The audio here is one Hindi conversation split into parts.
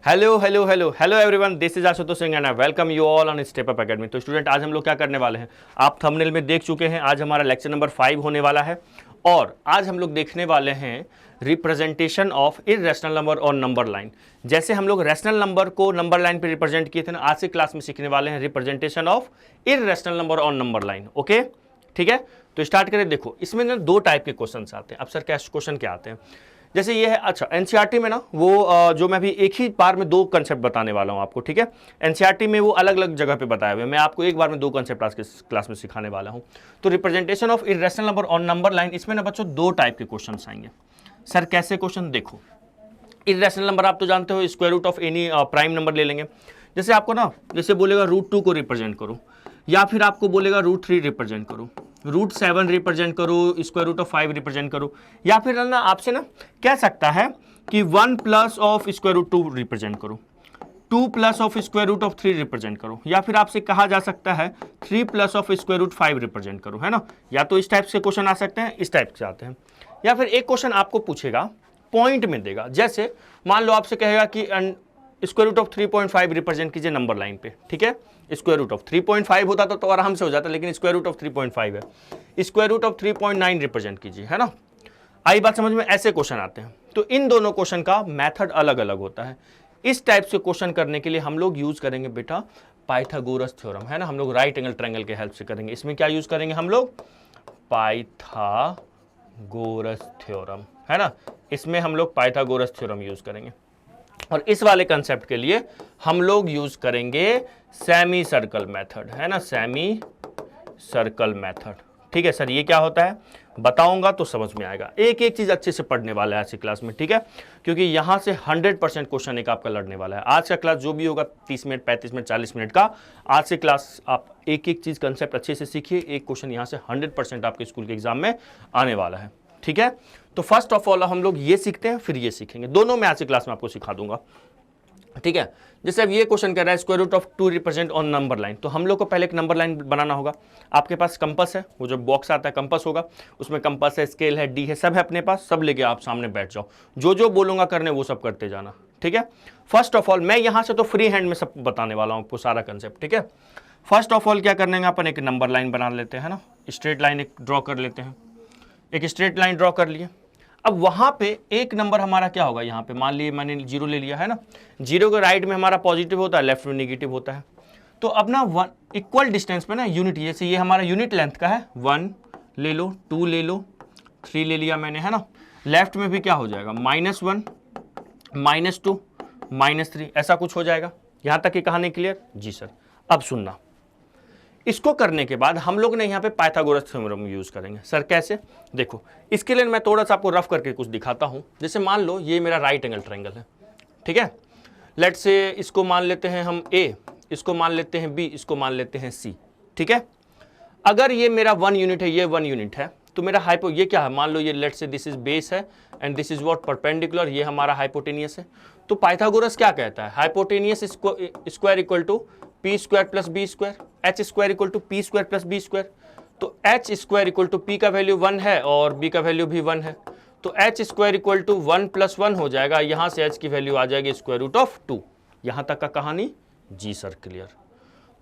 Hello hello hello hello everyone, this is Ashutosh Singh and I welcome you all on step up academy. तो स्टूडेंट, आज हम लोग क्या करने वाले हैं, आप थंबनेल में देख चुके हैं। आज हमारा लेक्चर नंबर 5 होने वाला है और आज हम लोग देखने वाले हैं रिप्रेजेंटेशन ऑफ इररेशनल नंबर और नंबर लाइन। जैसे हम लोग रैशनल नंबर को नंबर लाइन पे रिप्रेजेंट किए थे ना, आज से क्लास में सीखने वाले हैं रिप्रेजेंटेशन ऑफ इररेशनल नंबर और नंबर लाइन। ओके, ठीक है, तो स्टार्ट करें। देखो, इसमें ना दो टाइप के क्वेश्चन आते हैं। अब सर क्या क्वेश्चन क्या आते हैं, जैसे ये है। अच्छा, एनसीईआरटी में ना वो जो मैं भी एक ही बार में दो कंसेप्ट बताने वाला हूं आपको, ठीक है। एनसीईआरटी में वो अलग अलग जगह पे बताए हुए, मैं आपको एक बार में दो कंसेप्ट आज के क्लास में सिखाने वाला हूं। तो रिप्रेजेंटेशन ऑफ इररेशनल नंबर और नंबर लाइन, इसमें ना बच्चों दो टाइप के क्वेश्चन आएंगे। सर कैसे क्वेश्चन, देखो इररेशनल नंबर आप तो जानते हो, square root of any prime number ले लेंगे। जैसे आपको ना, जैसे बोलेगा √2 को रिप्रेजेंट करो, या फिर आपको बोलेगा √3 रिप्रेजेंट करो, √7 रिप्रेजेंट करो, स्क्वायर रूट ऑफ 5 रिप्रेजेंट करो, या फिर ना आपसे ना कह सकता है कि 1 plus of square root 2 represent करो, 2 plus of square root of 3 represent करो, या फिर आपसे कहा जा सकता है 3 plus of square root 5 represent करो, है ना। या तो इस टाइप से क्वेश्चन आ सकते हैं, इस टाइप से आते हैं, या फिर एक क्वेश्चन आपको पूछेगा पॉइंट में देगा। जैसे मान लो आपसे कहेगा कि स्क्वायर रूट ऑफ 3.5 रिप्रेजेंट कीजिए नंबर लाइन पे, ठीक है। स्क्वायर रूट ऑफ 3.5 होता तो आराम से हो जाता, लेकिन स्क्वायर रूट ऑफ 3.5 है। स्क्वायर रूट ऑफ 3.9 रिप्रेजेंट कीजिए, है ना। आई बात समझ में, ऐसे क्वेश्चन आते हैं। तो इन दोनों क्वेश्चन का मेथड अलग अलग होता है। इस टाइप से क्वेश्चन करने के लिए हम लोग यूज करेंगे बेटा पाइथागोरस थ्योरम, है ना। हम लोग राइट एंगल ट्रायंगल के हेल्प से करेंगे। इसमें क्या यूज करेंगे हम लोग, पाइथागोरस थ्योरम, है ना। इसमें हम लोग पाइथागोरस थ्योरम यूज करेंगे। और इस वाले कंसेप्ट के लिए हम लोग यूज करेंगे सेमी सर्कल मेथड, है ना, सेमी सर्कल मेथड। ठीक है सर, ये क्या होता है बताऊंगा तो समझ में आएगा। एक एक चीज अच्छे से पढ़ने वाला है आज की क्लास में, ठीक है, क्योंकि यहां से 100% क्वेश्चन एक आपका लड़ने वाला है। आज का क्लास जो भी होगा 30 मिनट, 35 मिनट, 40 मिनट का, आज से क्लास आप एक एक चीज कंसेप्ट अच्छे से सीखिए। एक क्वेश्चन यहां से 100% आपके स्कूल के एग्जाम में आने वाला है, ठीक है। तो फर्स्ट ऑफ ऑल हम लोग ये सीखते हैं, फिर ये सीखेंगे, दोनों मैं आज की क्लास में आपको सिखा दूंगा, ठीक है। जैसे अब ये क्वेश्चन कह रहा है square root of 2 represent on number line, तो हम लोग को पहले एक नंबर लाइन बनाना होगा। आपके पास कंपास है, वो जो बॉक्स आता है कंपास होगा, उसमें कंपास है, स्केल है, डी है, सब है अपने पास। सब लेके आप सामने बैठ जाओ, जो जो बोलूंगा करने वो सब करते जाना, ठीक है। फर्स्ट ऑफ ऑल मैं यहां से तो फ्री हैंड में सब बताने वाला हूं आपको सारा कंसेप्ट, ठीक है। फर्स्ट ऑफ ऑल क्या करने का, अपन एक नंबर लाइन बना लेते हैं ना, स्ट्रेट लाइन एक ड्रॉ कर लेते हैं। एक स्ट्रेट लाइन ड्रॉ कर लिए। अब वहां पे एक नंबर हमारा क्या होगा, यहाँ पे मान लिए मैंने 0 ले लिया, है ना। 0 के राइट में हमारा पॉजिटिव होता है, लेफ्ट में नेगेटिव होता है। तो अब ना 1 इक्वल डिस्टेंस पे ना यूनिट, जैसे ये हमारा यूनिट लेंथ का है, 1 ले लो, 2 ले लो, 3 ले लिया मैंने, है ना। लेफ्ट में भी क्या हो जाएगा, -1, -2, -3, ऐसा कुछ हो जाएगा। यहां तक की कहानी क्लियर जी सर। अब सुनना, इसको करने के बाद हम लोग ने यहाँ पे पाइथागोरस थ्योरम यूज करेंगे। सर कैसे, देखो इसके लिए मैं थोड़ा सा आपको रफ करके कुछ दिखाता हूँ। जैसे मान लो ये मेरा राइट एंगल ट्रायंगल है, ठीक है। लेट्स से इसको मान लेते हैं हम A, इसको मान लेते हैं B, इसको मान लेते हैं C, ठीक है। अगर ये मेरा 1 यूनिट है, ये 1 यूनिट है, तो मेरा हाइपो ये क्या है, मान लो ये let's say this is base है and this is what perpendicular, ये हमारा हाइपोटेनियस है। तो पाइथागोरस क्या कहता है, hypotenuse square equal to P square plus B square, H square equal to P square plus B square. तो H square equal to P का वैल्यू 1 है और बी का वैल्यू भी 1 है, तो एच स्क्वायर इक्वल टू 1 + 1 हो जाएगा। यहां से एच की वैल्यू आ जाएगी स्क्वायर रूट ऑफ 2। यहां तक का कहानी जी सर क्लियर।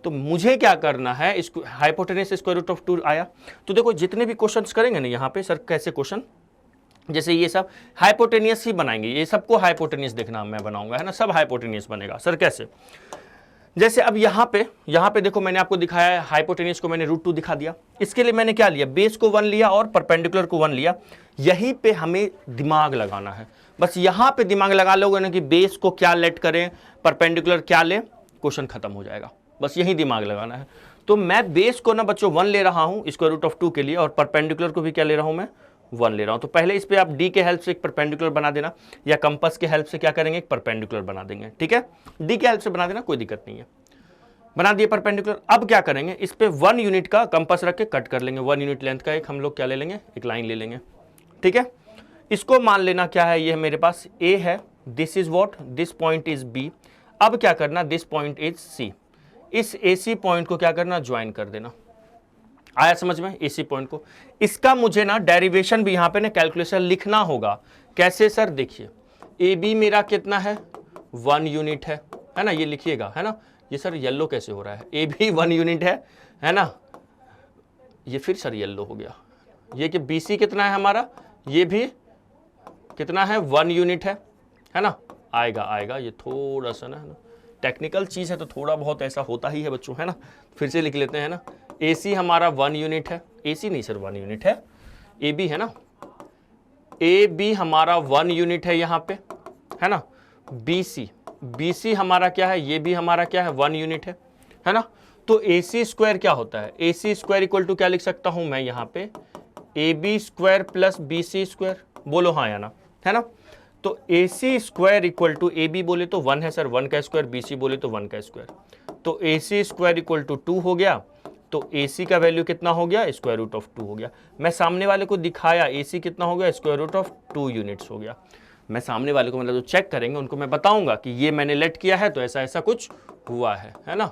तो मुझे क्या करना है, इसको हाइपोटेनस स्क्वायर रूट ऑफ 2 आया। तो देखो जितने भी क्वेश्चंस करेंगे ना यहाँ पे सर, कैसे क्वेश्चन, जैसे ये सब हाइपोटेनियस ही बनाएंगे, ये सबको हाइपोटेनियस देखना मैं बनाऊंगा, है ना, सब हाइपोटेनियस बनेगा। सर कैसे, जैसे अब यहाँ पे देखो मैंने आपको दिखाया है, हाइपोटेनियस को मैंने √2 दिखा दिया। इसके लिए मैंने क्या लिया, बेस को 1 लिया और परपेंडिकुलर को 1 लिया। यहीं पे हमें दिमाग लगाना है, बस यहाँ पे दिमाग लगा लोगे ना कि बेस को क्या लेट करें, परपेंडिकुलर क्या ले, क्वेश्चन खत्म हो जाएगा। बस यही दिमाग लगाना है। तो मैं बेस को ना बच्चों 1 ले रहा हूँ स्क्वायर रूट ऑफ 2 के लिए, और परपेंडिकुलर को भी क्या ले रहा हूँ मैं, 1 ले रहा हूं। तो पहले इस पे आप डी के हेल्प से एक परपेंडिकुलर बना देना, या कंपास के हेल्प से क्या करेंगे, एक परपेंडिकुलर बना देंगे, ठीक है। डी के हेल्प से बना देना, कोई दिक्कत नहीं है, बना दिए परपेंडिकुलर। अब क्या करेंगे, इस पे 1 यूनिट का कंपास रख के कट कर लेंगे। 1 यूनिट लेंथ का एक हम लोग क्या ले लेंगे, एक लाइन ले लेंगे, ठीक है। इसको मान लेना क्या है, ये मेरे पास ए है, this is what, this point is B. अब क्या करना, दिस पॉइंट इज सी। इस AC पॉइंट को क्या करना, ज्वाइन कर देना। आया समझ में, AC पॉइंट को। इसका मुझे ना डेरिवेशन भी यहाँ पे ना कैलकुलेशन लिखना होगा। कैसे सर, देखिए AB मेरा कितना है, 1 यूनिट है ना, ये लिखिएगा, है ना। ये सर येलो कैसे हो रहा है, ए भी 1 यूनिट है ना। ये फिर सर येलो हो गया। ये कि BC कितना है हमारा, ये भी कितना है, 1 यूनिट है ना। आएगा ये थोड़ा सा ना, है ना, टेक्निकल चीज़ है तो थोड़ा बहुत ऐसा होता ही है बच्चों, है ना। फिर से लिख लेते हैं ना। AC हमारा 1 यूनिट है, AC नहीं सर 1 यूनिट है, AB है ना, AB हमारा 1 यूनिट है यहाँ पे, है ना। BC हमारा क्या है, ये भी हमारा क्या है, 1 यूनिट है ना। तो AC स्क्वायर क्या होता है, AC स्क्वायर इक्वल टू क्या लिख सकता हूं मैं यहाँ पे, AB square plus BC square, बोलो हाँ या ना, है ना। तो AC square equal to AB बोले तो 1 है सर, 1 का स्क्वायर, BC बोले तो 1 का स्क्वायर, तो AC स्क्वायर इक्वल टू 2 हो गया। तो AC का वैल्यू कितना हो गया, स्क्वायर रूट ऑफ 2 हो गया। मैं सामने वाले को दिखाया AC कितना हो गया, स्क्वायर रूट ऑफ 2 यूनिट्स हो गया। मैं सामने वाले को मतलब जो चेक करेंगे उनको मैं बताऊंगा कि ये मैंने लेट किया है तो ऐसा ऐसा कुछ हुआ है ना।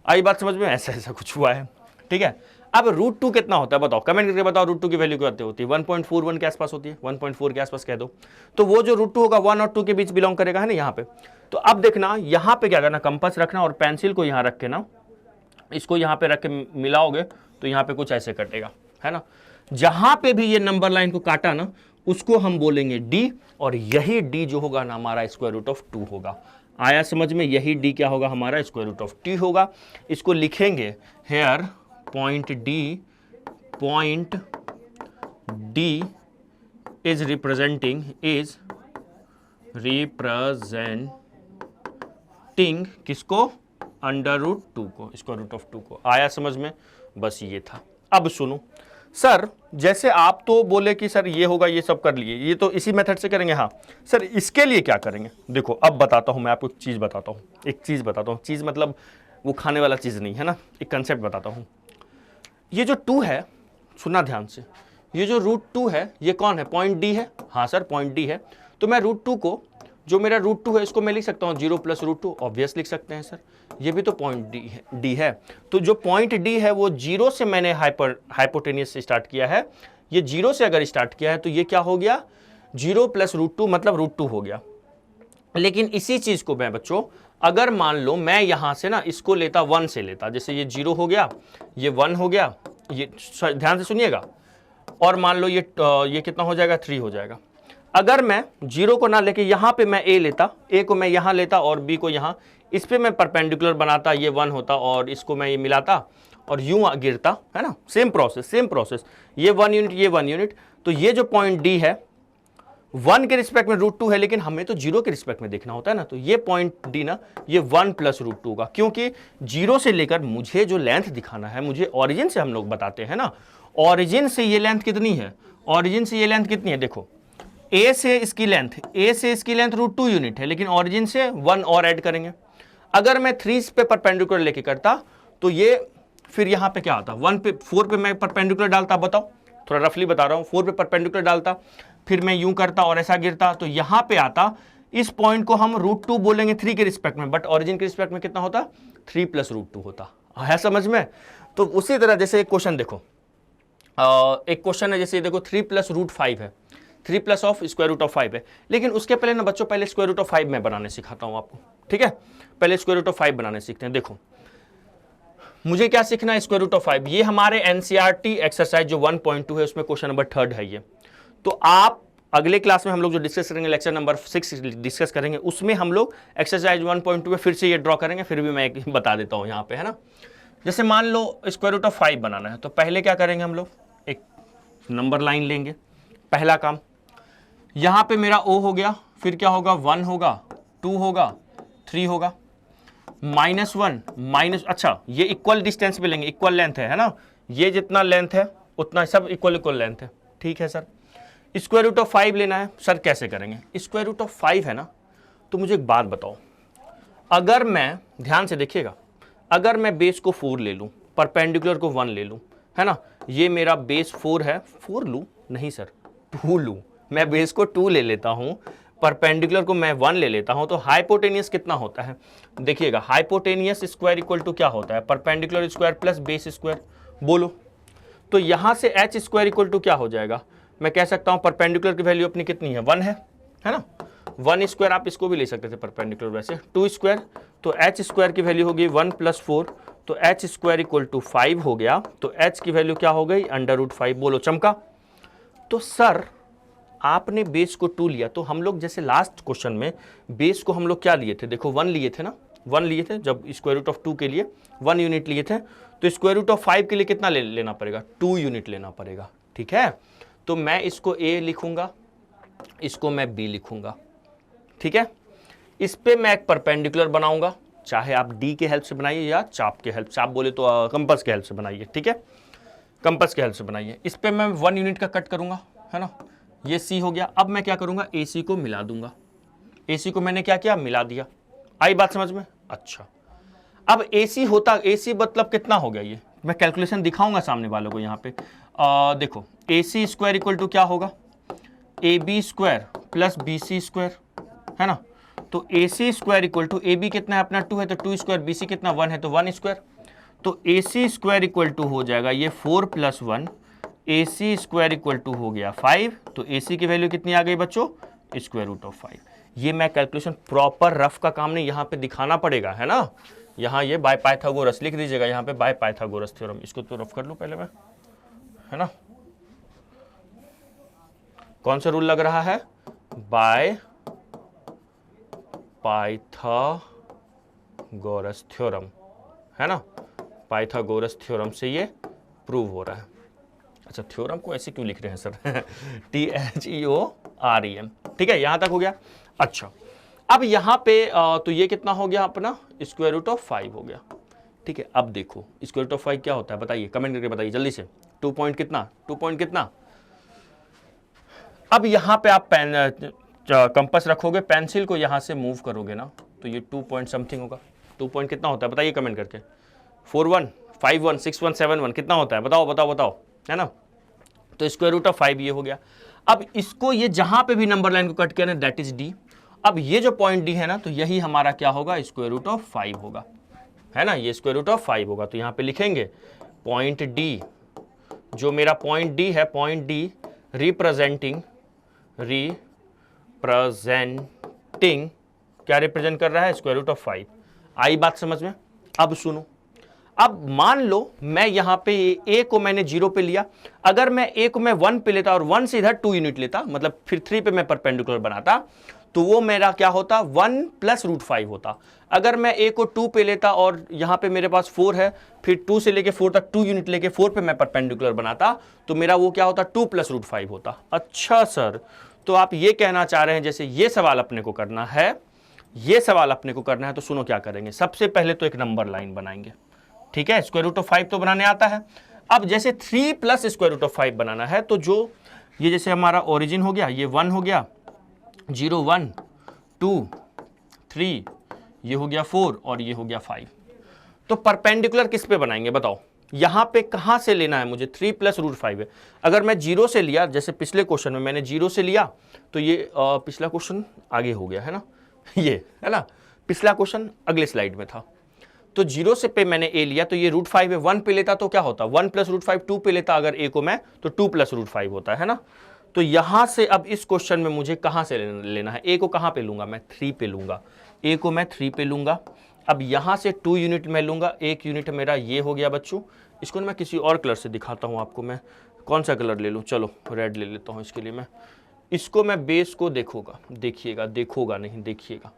आई बात समझ में, ऐसा ऐसा कुछ हुआ है, ठीक है। अब √2 कितना होता है बताओ, कमेंट करके बताओ। √2 की वैल्यू क्या होती है, 1.41 के आसपास होती है, 1.4 के आसपास कह दो। तो वो जो √2 होगा 1 और 2 के बीच बिलोंग करेगा, है ना यहाँ पे। तो अब देखना यहाँ पे क्या करना, कंपास रखना और पेंसिल को यहाँ रख के ना, इसको यहाँ पे रख के मिलाओगे तो यहाँ पे कुछ ऐसे कटेगा, है ना। जहां पे भी ये नंबर लाइन को काटा ना, उसको हम बोलेंगे D, और यही D जो होगा ना हमारा स्क्वायर रूट ऑफ 2 होगा। आया समझ में, यही D क्या होगा हमारा, स्क्वायर रूट ऑफ T होगा। इसको लिखेंगे hair point D is representing किसको, √2 को, स्क्वायर रूट ऑफ 2 को। आया समझ में, बस ये था। अब सुनो सर, जैसे आप तो बोले कि सर ये होगा, ये सब कर लिए, ये तो इसी मेथड से करेंगे। हाँ सर, इसके लिए क्या करेंगे, देखो अब बताता हूं मैं आपको, एक चीज बताता हूं, चीज मतलब वो खाने वाला चीज नहीं है ना, एक कंसेप्ट बताता हूं। ये जो 2 है, सुनना ध्यान से, ये जो √2 है ये कौन है, पॉइंट D है। हाँ सर पॉइंट D है। तो मैं √2 को, जो मेरा √2 है इसको मैं लिख सकता हूँ 0 + √2, ऑब्वियस लिख सकते हैं सर, ये भी तो पॉइंट D है। तो जो पॉइंट D है वो 0 से मैंने हाइपोटेनियस से स्टार्ट किया है, ये 0 से अगर स्टार्ट किया है तो ये क्या हो गया, 0 + √2 मतलब √2 हो गया। लेकिन इसी चीज को मैं बच्चों, अगर मान लो मैं यहां से ना इसको लेता 1 से लेता, जैसे ये 0 हो गया, ये 1 हो गया, ये ध्यान से सुनिएगा, और मान लो ये कितना हो जाएगा, 3 हो जाएगा। अगर मैं 0 को ना लेके यहां पे मैं A लेता, A को मैं यहां लेता और B को यहां, इस पे मैं परपेंडिकुलर बनाता, ये 1 होता और इसको मैं ये मिलाता और यूं गिरता, है ना। सेम प्रोसेस, ये 1 यूनिट, ये 1 यूनिट। तो ये जो पॉइंट D है 1 के रिस्पेक्ट में √2 है, लेकिन हमें तो 0 के रिस्पेक्ट में देखना होता है ना। तो ये पॉइंट D ना, ये 1 + √2 होगा, क्योंकि 0 से लेकर मुझे जो लेंथ दिखाना है, मुझे ऑरिजिन से हम लोग बताते हैं ना, ऑरिजिन से ये लेंथ कितनी है, ऑरिजिन से ये लेंथ कितनी है, देखो A से इसकी लेंथ √2 यूनिट है, लेकिन ऑरिजिन से 1 और ऐड करेंगे। अगर मैं 3 पे परपेंडिकुलर लेके करता तो ये फिर यहाँ पे क्या आता, 4 पे मैं परपेंडिकुलर डालता, बताओ थोड़ा रफली बता रहा हूँ, 4 पे परपेंडिकुलर डालता, फिर मैं यूं करता और ऐसा गिरता, तो यहाँ पे आता, इस पॉइंट को हम √2 बोलेंगे 3 के रिस्पेक्ट में, बट ऑरिजिन के रिस्पेक्ट में कितना होता, 3 + √2 होता। आया समझ में। तो उसी तरह जैसे एक क्वेश्चन देखो, एक क्वेश्चन है जैसे देखो 3 + √5 है, 3 plus of square root of 5 है, लेकिन उसके पहले ना बच्चों, पहले स्क्वायर रूट ऑफ 5 मैं बनाने सिखाता हूं आपको, ठीक है। पहले स्क्वायर रूट ऑफ 5 बनाने सीखते हैं। देखो मुझे क्या सीखना है, स्क्वायर रूट ऑफ 5। ये हमारे एनसीईआरटी एक्सरसाइज जो 1.2 है उसमें क्वेश्चन नंबर 3 है ये। तो आप अगले क्लास में हम लोग जो डिस्कस करेंगे, लेक्चर नंबर 6 डिस्कस करेंगे, उसमें हम लोग एक्सरसाइज 1.2 में फिर से ये ड्रॉ करेंगे, फिर भी मैं एक बता देता हूँ यहाँ पे, है ना। जैसे मान लो स्क्वायर रूट ऑफ 5 बनाना है, तो पहले क्या करेंगे हम लोग, एक नंबर लाइन लेंगे, पहला काम। यहाँ पे मेरा O हो गया, फिर क्या होगा, 1 होगा, 2 होगा, 3 होगा, -1 अच्छा ये इक्वल डिस्टेंस पे लेंगे, इक्वल लेंथ है ना, ये जितना लेंथ है उतना सब इक्वल लेंथ है, ठीक है सर। स्क्वायर रूट ऑफ 5 लेना है, सर कैसे करेंगे, स्क्वायर रूट ऑफ 5 है ना। तो मुझे एक बात बताओ, अगर मैं, ध्यान से देखिएगा, अगर मैं बेस को 4 ले लूँ, परपेंडिकुलर को 1 ले लूँ, है ना, ये मेरा बेस 4 है, 4 लूँ नहीं सर 2 लूँ, मैं बेस को 2 ले लेता हूँ, परपेंडिकुलर को मैं 1 ले लेता हूँ, तो हाइपोटेनियस कितना होता है, देखिएगा हाइपोटेनियस स्क्वायर इक्वल टू क्या होता है, perpendicular square plus base square, बोलो। तो यहाँ से h स्क्वायर इक्वल टू क्या हो जाएगा, मैं कह सकता हूँ परपेंडिकुलर की वैल्यू अपनी कितनी है, 1 है ना। 1 स्क्वायर आप इसको भी ले सकते थे परपेंडिकुलर वैसे, 2 स्क्वायर, तो h स्क्वायर की वैल्यू होगी 1 + 4, तो h स्क्वायर इक्वल टू 5 हो गया, तो h की वैल्यू क्या हो गई √5, बोलो चमका। तो सर आपने बेस को 2 लिया, तो हम लोग जैसे लास्ट क्वेश्चन में बेस को हम लोग क्या लिए थे, देखो 1 लिए थे ना, 1 लिए थे, जब स्क्वायर रूट ऑफ 2 के लिए 1 यूनिट लिए थे, तो स्क्वायर रूट ऑफ 5 के लिए कितना लेना पड़ेगा, 2 यूनिट लेना पड़ेगा, ठीक है। तो मैं इसको a लिखूंगा, इसको मैं b लिखूंगा, ठीक है। इस पे मैं एक परपेंडिकुलर बनाऊंगा, चाहे आप d के हेल्प से बनाइए या चाप के हेल्प से, आप बोले तो कंपास के हेल्प से बनाइए, ठीक है, कंपास के हेल्प से बनाइए। इस पे मैं 1 यूनिट का कट करूंगा, है ना, ये c हो गया। अब मैं क्या करूंगा, ac को मिला दूंगा, ac को मैंने क्या किया, मिला दिया। आई बात समझ में? अच्छा, अब AC होता, AC मतलब कितना हो गया, ये मैं कैलकुलेशन दिखाऊंगा सामने वालों को यहाँ पे। देखो AC स्क्वायर इक्वल टू क्या होगा, AB square plus BC square, है ना। तो AC square equal to AB कितना है अपना 2 है, तो 2 स्क्वायर, BC कितना 1 है, तो 1 स्क्वायर, तो AC स्क्वायर इक्वल टू हो जाएगा ये 4 + 1, AC स्क्वायर इक्वल टू हो गया 5, तो AC की वैल्यू कितनी आ गई बच्चों, स्क्वायर रूट ऑफ 5। ये मैं कैलकुलेशन प्रॉपर रफ का काम नहीं, यहाँ पे दिखाना पड़ेगा, है ना। यहाँ ये बाय पाइथागोरस लिख दीजिएगा, यहाँ पे बाय पाइथागोरस थ्योरम, इसको तो रफ कर लूँ पहले मैं, है ना। कौन सा रूल लग रहा है, बाय पाइथागोरस थ्योरम, है ना, पाइथागोरस थ्योरम से ये प्रूव हो रहा है। अच्छा, थ्योरम को ऐसे क्यों लिख रहे हैं सर THEOREM, ठीक है, यहां तक हो गया। अच्छा, अब यहां पे तो ये कितना हो गया अपना, स्क्वायर रूट ऑफ 5 हो गया, ठीक है। अब देखो स्क्वायर रूट ऑफ 5 क्या होता है, बताइए, कमेंट करके बताइए जल्दी से। 2 पॉइंट कितना, 2 पॉइंट कितना। अब यहां पे आप पेन कंपास रखोगे, पेंसिल को यहां से मूव करोगे ना, तो ये 2 पॉइंट समथिंग होगा। 2 पॉइंट कितना होता है बताइए कमेंट करके, 4 1 5 1 6 1 7 1 कितना होता है, बताओ बताओ बताओ, है ना। तो स्क्वायर रूट ऑफ 5 ये हो गया। अब इसको ये जहां पे भी नंबर लाइन को कट किया ना, दैट इज D। अब ये जो पॉइंट D है ना, तो यही हमारा क्या होगा, स्क्वायर रूट ऑफ 5 होगा, है ना, ये स्क्वायर रूट ऑफ 5 होगा। तो यहां पे लिखेंगे पॉइंट D, जो मेरा पॉइंट D है, पॉइंट D रिप्रेजेंटिंग क्या रिप्रेजेंट कर रहा है, स्क्वायर रूट ऑफ 5। आई बात समझ में? अब सुनो, अब मान लो मैं यहां पे a को मैंने 0 पे लिया, अगर मैं a को मैं 1 पे लेता और 1 से इधर 2 यूनिट लेता, मतलब फिर 3 पे मैं परपेंडिकुलर बनाता, तो वो मेरा क्या होता, 1 + √5 होता। अगर मैं a को 2 पे लेता और यहां पे मेरे पास 4 है, फिर 2 से लेके 4 तक 2 यूनिट लेके 4 पे मैं परपेंडिकुलर बनाता, तो मेरा वो क्या होता, 2 + √5 होता। अच्छा सर, तो आप ये कहना चाह रहे हैं जैसे ये सवाल अपने को करना है, ये सवाल अपने को करना है, तो सुनो क्या करेंगे, सबसे पहले तो एक नंबर लाइन बनाएंगे, ठीक है, स्क्वायर रूट ऑफ 5 तो बनाने आता है। अब जैसे 3 + स्क्वायर रूट ऑफ 5 बनाना है, तो जो ये जैसे हमारा ओरिजिन हो गया, ये 1 हो गया, 0 1 2 3, ये हो गया 4 और ये हो गया 5। तो परपेंडिकुलर किस पे बनाएंगे बताओ, यहां पे कहां से लेना है मुझे, 3 + √5 है। अगर मैं 0 से लिया, जैसे पिछले क्वेश्चन में मैंने 0 से लिया, तो ये पिछला क्वेश्चन आगे हो गया, है ना, ये है ना, पिछला क्वेश्चन अगले स्लाइड में था। तो 0 से पे मैंने a लिया, तो ये √5 है, 1 पे लेता तो क्या होता, 1 + √5, 2 पे लेता अगर a को मैं, तो 2 + √5 होता है ना। तो यहां से अब इस क्वेश्चन में मुझे कहां से लेना है, a को कहां पे लूंगा, मैं 3 पे लूंगा, a को मैं 3 पे लूंगा। अब यहां से 2 यूनिट मैं लूंगा, 1 यूनिट मेरा ये हो गया बच्चों। इसको मैं किसी और कलर से दिखाता हूं आपको, मैं कौन सा कलर ले लूं, चलो रेड ले लेता हूं इसके लिए। मैं इसको मैं बेस को देखोगा नहीं, देखिएगा,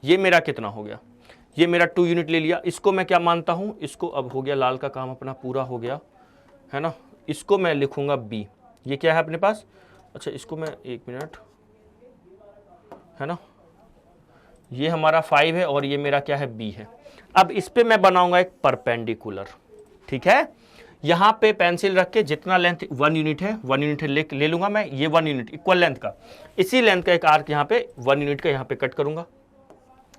ये मेरा कितना हो गया, ये मेरा 2 यूनिट ले लिया। इसको मैं क्या मानता हूं, इसको अब हो गया, लाल का काम अपना पूरा हो गया, है ना। इसको मैं लिखूंगा B, ये क्या है अपने पास, अच्छा इसको मैं 1 मिनट, है ना, ये हमारा 5 है और ये मेरा क्या है, B है। अब इस पे मैं बनाऊंगा एक परपेंडिकुलर, ठीक है। यहां पे पेंसिल रख के जितना लेंथ 1 यूनिट है, 1 यूनिट ले लूंगा मैं, ये 1 यूनिट इक्वल लेंथ का, इसी लेंथ का एक आर्क यहाँ पे 1 यूनिट का यहाँ पे कट करूंगा,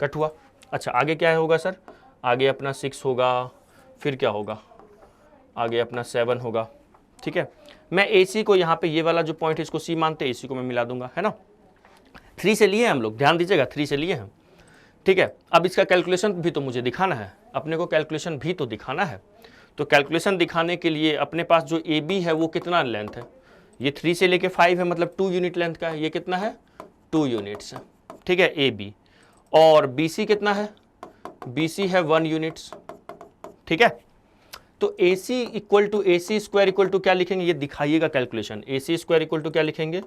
कट हुआ। अच्छा आगे क्या होगा सर, आगे अपना 6 होगा, फिर क्या होगा, आगे अपना 7 होगा, ठीक है। मैं AC को यहाँ पे ये वाला जो पॉइंट है इसको C मानते हैं, AC को मैं मिला दूंगा, है ना। 3 से लिए हम लोग, ध्यान दीजिएगा 3 से लिए हैं, ठीक है। अब इसका कैलकुलेशन भी तो मुझे दिखाना है, अपने को कैलकुलेशन भी तो दिखाना है। तो कैलकुलेशन दिखाने के लिए अपने पास जो AB है वो कितना लेंथ है, ये 3 से लेके 5 है, मतलब 2 यूनिट लेंथ का है, ये कितना है 2 यूनिट्स है, ठीक है, ए बी, और बी सी कितना है, बी सी है 1 यूनिट्स, ठीक है। तो A C equal to A C square equal to क्या लिखेंगे, ये दिखाइएगा calculation, A C square equal to क्या लिखेंगे,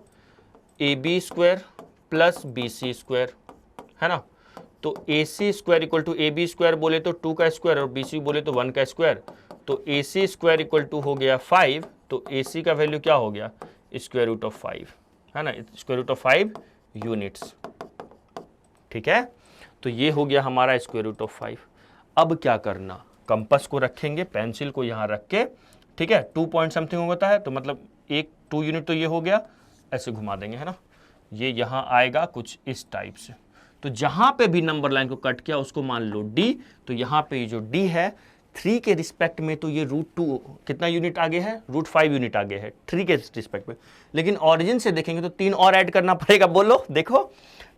A B square plus B C square, है ना। तो A C square equal to A B square बोले तो 2 का स्क्वायर और बी सी बोले तो 1 का स्क्वायर, तो A C square equal to हो गया 5, तो ए सी का वैल्यू क्या हो गया, स्क्वायर रूट ऑफ 5, है ना, स्क्वायर रूट ऑफ 5 यूनिट्स, ठीक है। तो ये हो गया हमारा स्क्वायर रूट ऑफ 5। अब क्या करना, कंपास को रखेंगे, पेंसिल को यहाँ रख के, ठीक है, 2 पॉइंट समथिंग होता है, तो मतलब 2 यूनिट तो ये हो गया, ऐसे घुमा देंगे, है ना, ये यहाँ आएगा कुछ इस टाइप से। तो जहाँ पे भी नंबर लाइन को कट किया उसको मान लो डी, तो यहाँ पे जो डी है 3 के रिस्पेक्ट में, तो ये √2 कितना यूनिट आगे है, √5 यूनिट आगे है 3 के रिस्पेक्ट में। लेकिन ऑरिजिन से देखेंगे तो 3 और ऐड करना पड़ेगा, बोलो देखो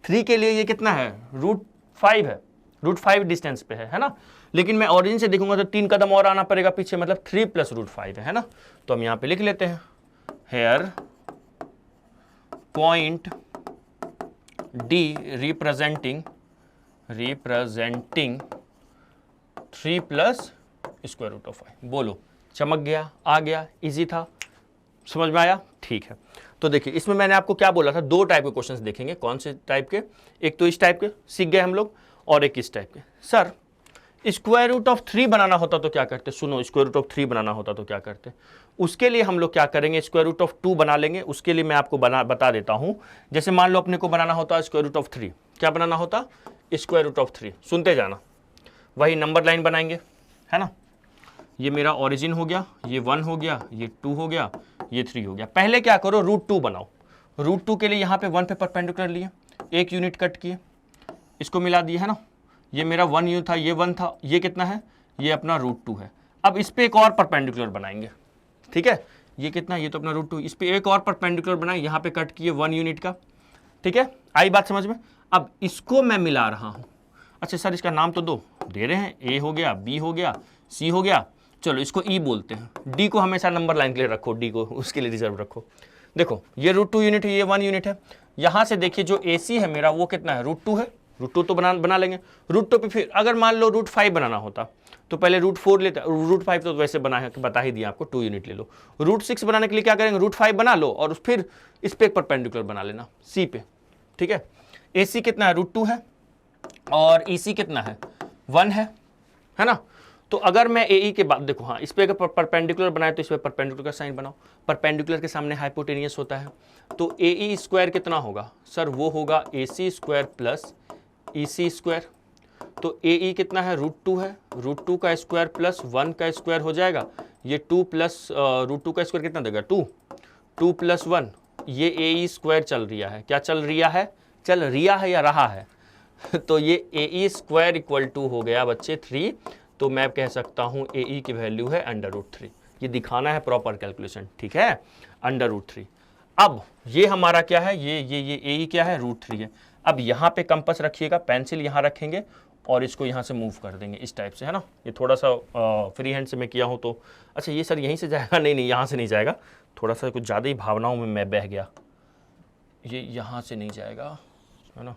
3 के लिए ये कितना है, √5 है, √5 डिस्टेंस पे है ना। लेकिन मैं ऑरिजिन से देखूंगा तो 3 कदम और आना पड़ेगा पीछे, मतलब 3 + √5 है ना। तो हम यहाँ पे लिख लेते हैं, here point D representing 3 + square root of 5। बोलो, चमक गया, आ गया, इजी था, समझ में आया, ठीक है। तो देखिए इसमें मैंने आपको क्या बोला था, 2 टाइप के क्वेश्चंस देखेंगे, कौन से टाइप के, एक तो इस टाइप के सीख गए हम लोग, और एक इस टाइप के। सर स्क्वायर रूट ऑफ 3 बनाना होता तो क्या करते, सुनो, स्क्वायर रूट ऑफ 3 बनाना होता तो क्या करते, उसके लिए हम लोग क्या करेंगे, स्क्वायर रूट ऑफ 2 बना लेंगे। उसके लिए मैं आपको बता देता हूं, जैसे मान लो अपने को बनाना होता स्क्वायर रूट ऑफ 3, क्या बनाना होता, स्क्वायर रूट ऑफ 3, सुनते जाना, वही नंबर लाइन बनाएंगे, है ना। ये मेरा ओरिजिन हो गया, ये 1 हो गया, ये 2 हो गया, ये 3 हो गया। पहले क्या करो, √2 बनाओ। √2 के लिए यहाँ पे 1 पे परपेंडिकुलर लिए, 1 यूनिट कट किए, इसको मिला दिए, है ना। ये मेरा 1 यूनिट था, ये 1 था, ये कितना है, ये अपना √2 है। अब इस पे एक और परपेंडिकुलर बनाएंगे, ठीक है, ये कितना, ये तो अपना √2, इस पे एक और परपेंडिकुलर बनाए, यहाँ पे कट किए 1 यूनिट का, ठीक है, आई बात समझ में। अब इसको मैं मिला रहा हूँ। अच्छा सर इसका नाम तो दे रहे हैं, ए हो गया, बी हो गया, सी हो गया, चलो इसको ई बोलते हैं। डी को हमेशा नंबर लाइन के लिए रखो, डी को उसके लिए रिजर्व रखो। देखो ये √2 यूनिट है, ये 1 यूनिट है। यहाँ से देखिए जो ए सी है मेरा वो कितना है, √2 है, √2 तो बना लेंगे। √2 पे फिर अगर मान लो √5 बनाना होता तो पहले √4 लेते, √5 तो वैसे बता ही दिया आपको, 2 यूनिट ले लो। √6 बनाने के लिए क्या करेंगे, √5 बना लो और फिर इस पे एक परपेंडिकुलर बना लेना सी पे, ठीक है। ए सी कितना है, √2 है, और ई सी कितना है, 1 है ना। तो अगर मैं ए ई के बाद देखो, हाँ इस पे अगर परपेंडिकुलर बनाए तो इस पे परपेंडिकुलर का साइन बनाओ, परपेंडिकुलर के सामने हाइपोटेनियस होता है, तो ए ई स्क्वायर कितना होगा सर, वो होगा ए सी स्क्वायर प्लस ई सी स्क्वायर। तो ए ई कितना है, √2 है, √2 का स्क्वायर प्लस 1 का स्क्वायर हो जाएगा, ये 2 प्लस √2 का स्क्वायर कितना देगा, 2 + 1, ये ए ई स्क्वायर चल रिया है, क्या चल रिया है, चल रिया है या रहा है तो ये ए ई स्क्वायर इक्वल टू हो गया बच्चे 3, तो मैं कह सकता हूँ ए ई की वैल्यू है √3। ये दिखाना है प्रॉपर कैलकुलेशन, ठीक है, √3। अब ये हमारा क्या है, ये ए ई क्या है, √3 है। अब यहाँ पे कंपास रखिएगा, पेंसिल यहाँ रखेंगे और इसको यहाँ से मूव कर देंगे इस टाइप से, है ना। ये थोड़ा सा फ्री हैंड से मैं किया हूँ तो अच्छा ये सर यहीं से जाएगा, नहीं यहाँ से नहीं जाएगा, थोड़ा सा कुछ ज़्यादा ही भावनाओं में मैं बह गया, ये यहाँ से नहीं जाएगा, है ना।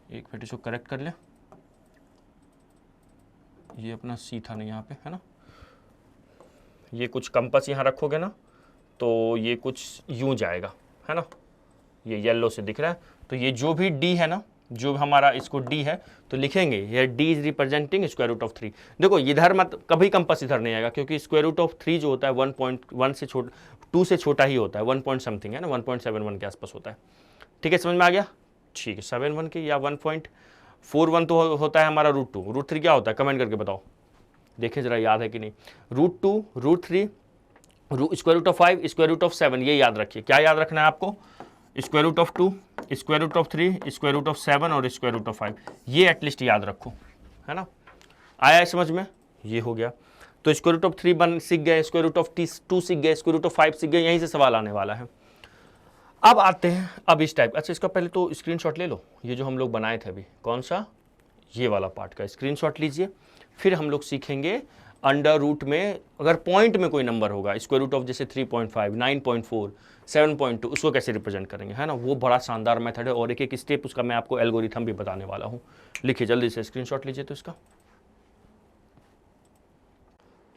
एक मिनट इसको करेक्ट कर ले, ये अपना सी था नहीं यहाँ पे, है ना। ये कुछ कंपास यहाँ रखोगे ना तो ये कुछ यूं जाएगा, है ना, ये येलो से दिख रहा है। तो ये जो भी डी है ना, जो हमारा इसको डी है तो लिखेंगे ये D is representing square root of 3। देखो इधर मत, कभी कंपास इधर नहीं आएगा क्योंकि स्क्वायर रूट ऑफ 3 जो होता है 1.1 से छोटा, 2 से छोटा ही होता है, 1 पॉइंट समथिंग है ना, 1.71 के आसपास होता है, ठीक है, समझ में आ गया, ठीक है। 71 के या 1.41 तो होता है हमारा √2, √3 क्या होता है, कमेंट करके बताओ, देखिए जरा याद है कि नहीं। √2, √3, square root of 5, square root of 7, ये याद रखिए। क्या याद रखना है आपको, square root of 2, square root of 3, square root of 7 और स्क्वायर रूट ऑफ 5, ये एटलीस्ट याद रखो, है ना। आया है समझ में, ये हो गया। तो स्क्वायर रूट ऑफ 3 सीख गए, स्क्वायर रूट ऑफ 2 सीख गए, स्क्वायर रूट ऑफ 5 सीख गए, यहीं से सवाल आने वाला है। अब आते हैं अब इस टाइप, अच्छा इसका पहले तो स्क्रीनशॉट ले लो, ये जो हम लोग बनाए थे अभी, कौन सा, ये वाला पार्ट का स्क्रीनशॉट लीजिए। फिर हम लोग सीखेंगे अंडर रूट में अगर पॉइंट में कोई नंबर होगा, स्क्वायर रूट ऑफ जैसे 3.5, 9.4, 7.2, उसको कैसे रिप्रेजेंट करेंगे, है ना। वो बड़ा शानदार मेथड है और एक एक स्टेप उसका मैं आपको एल्गोरिथम भी बताने वाला हूँ। लिखिए जल्दी से, स्क्रीनशॉट लीजिए तो इसका।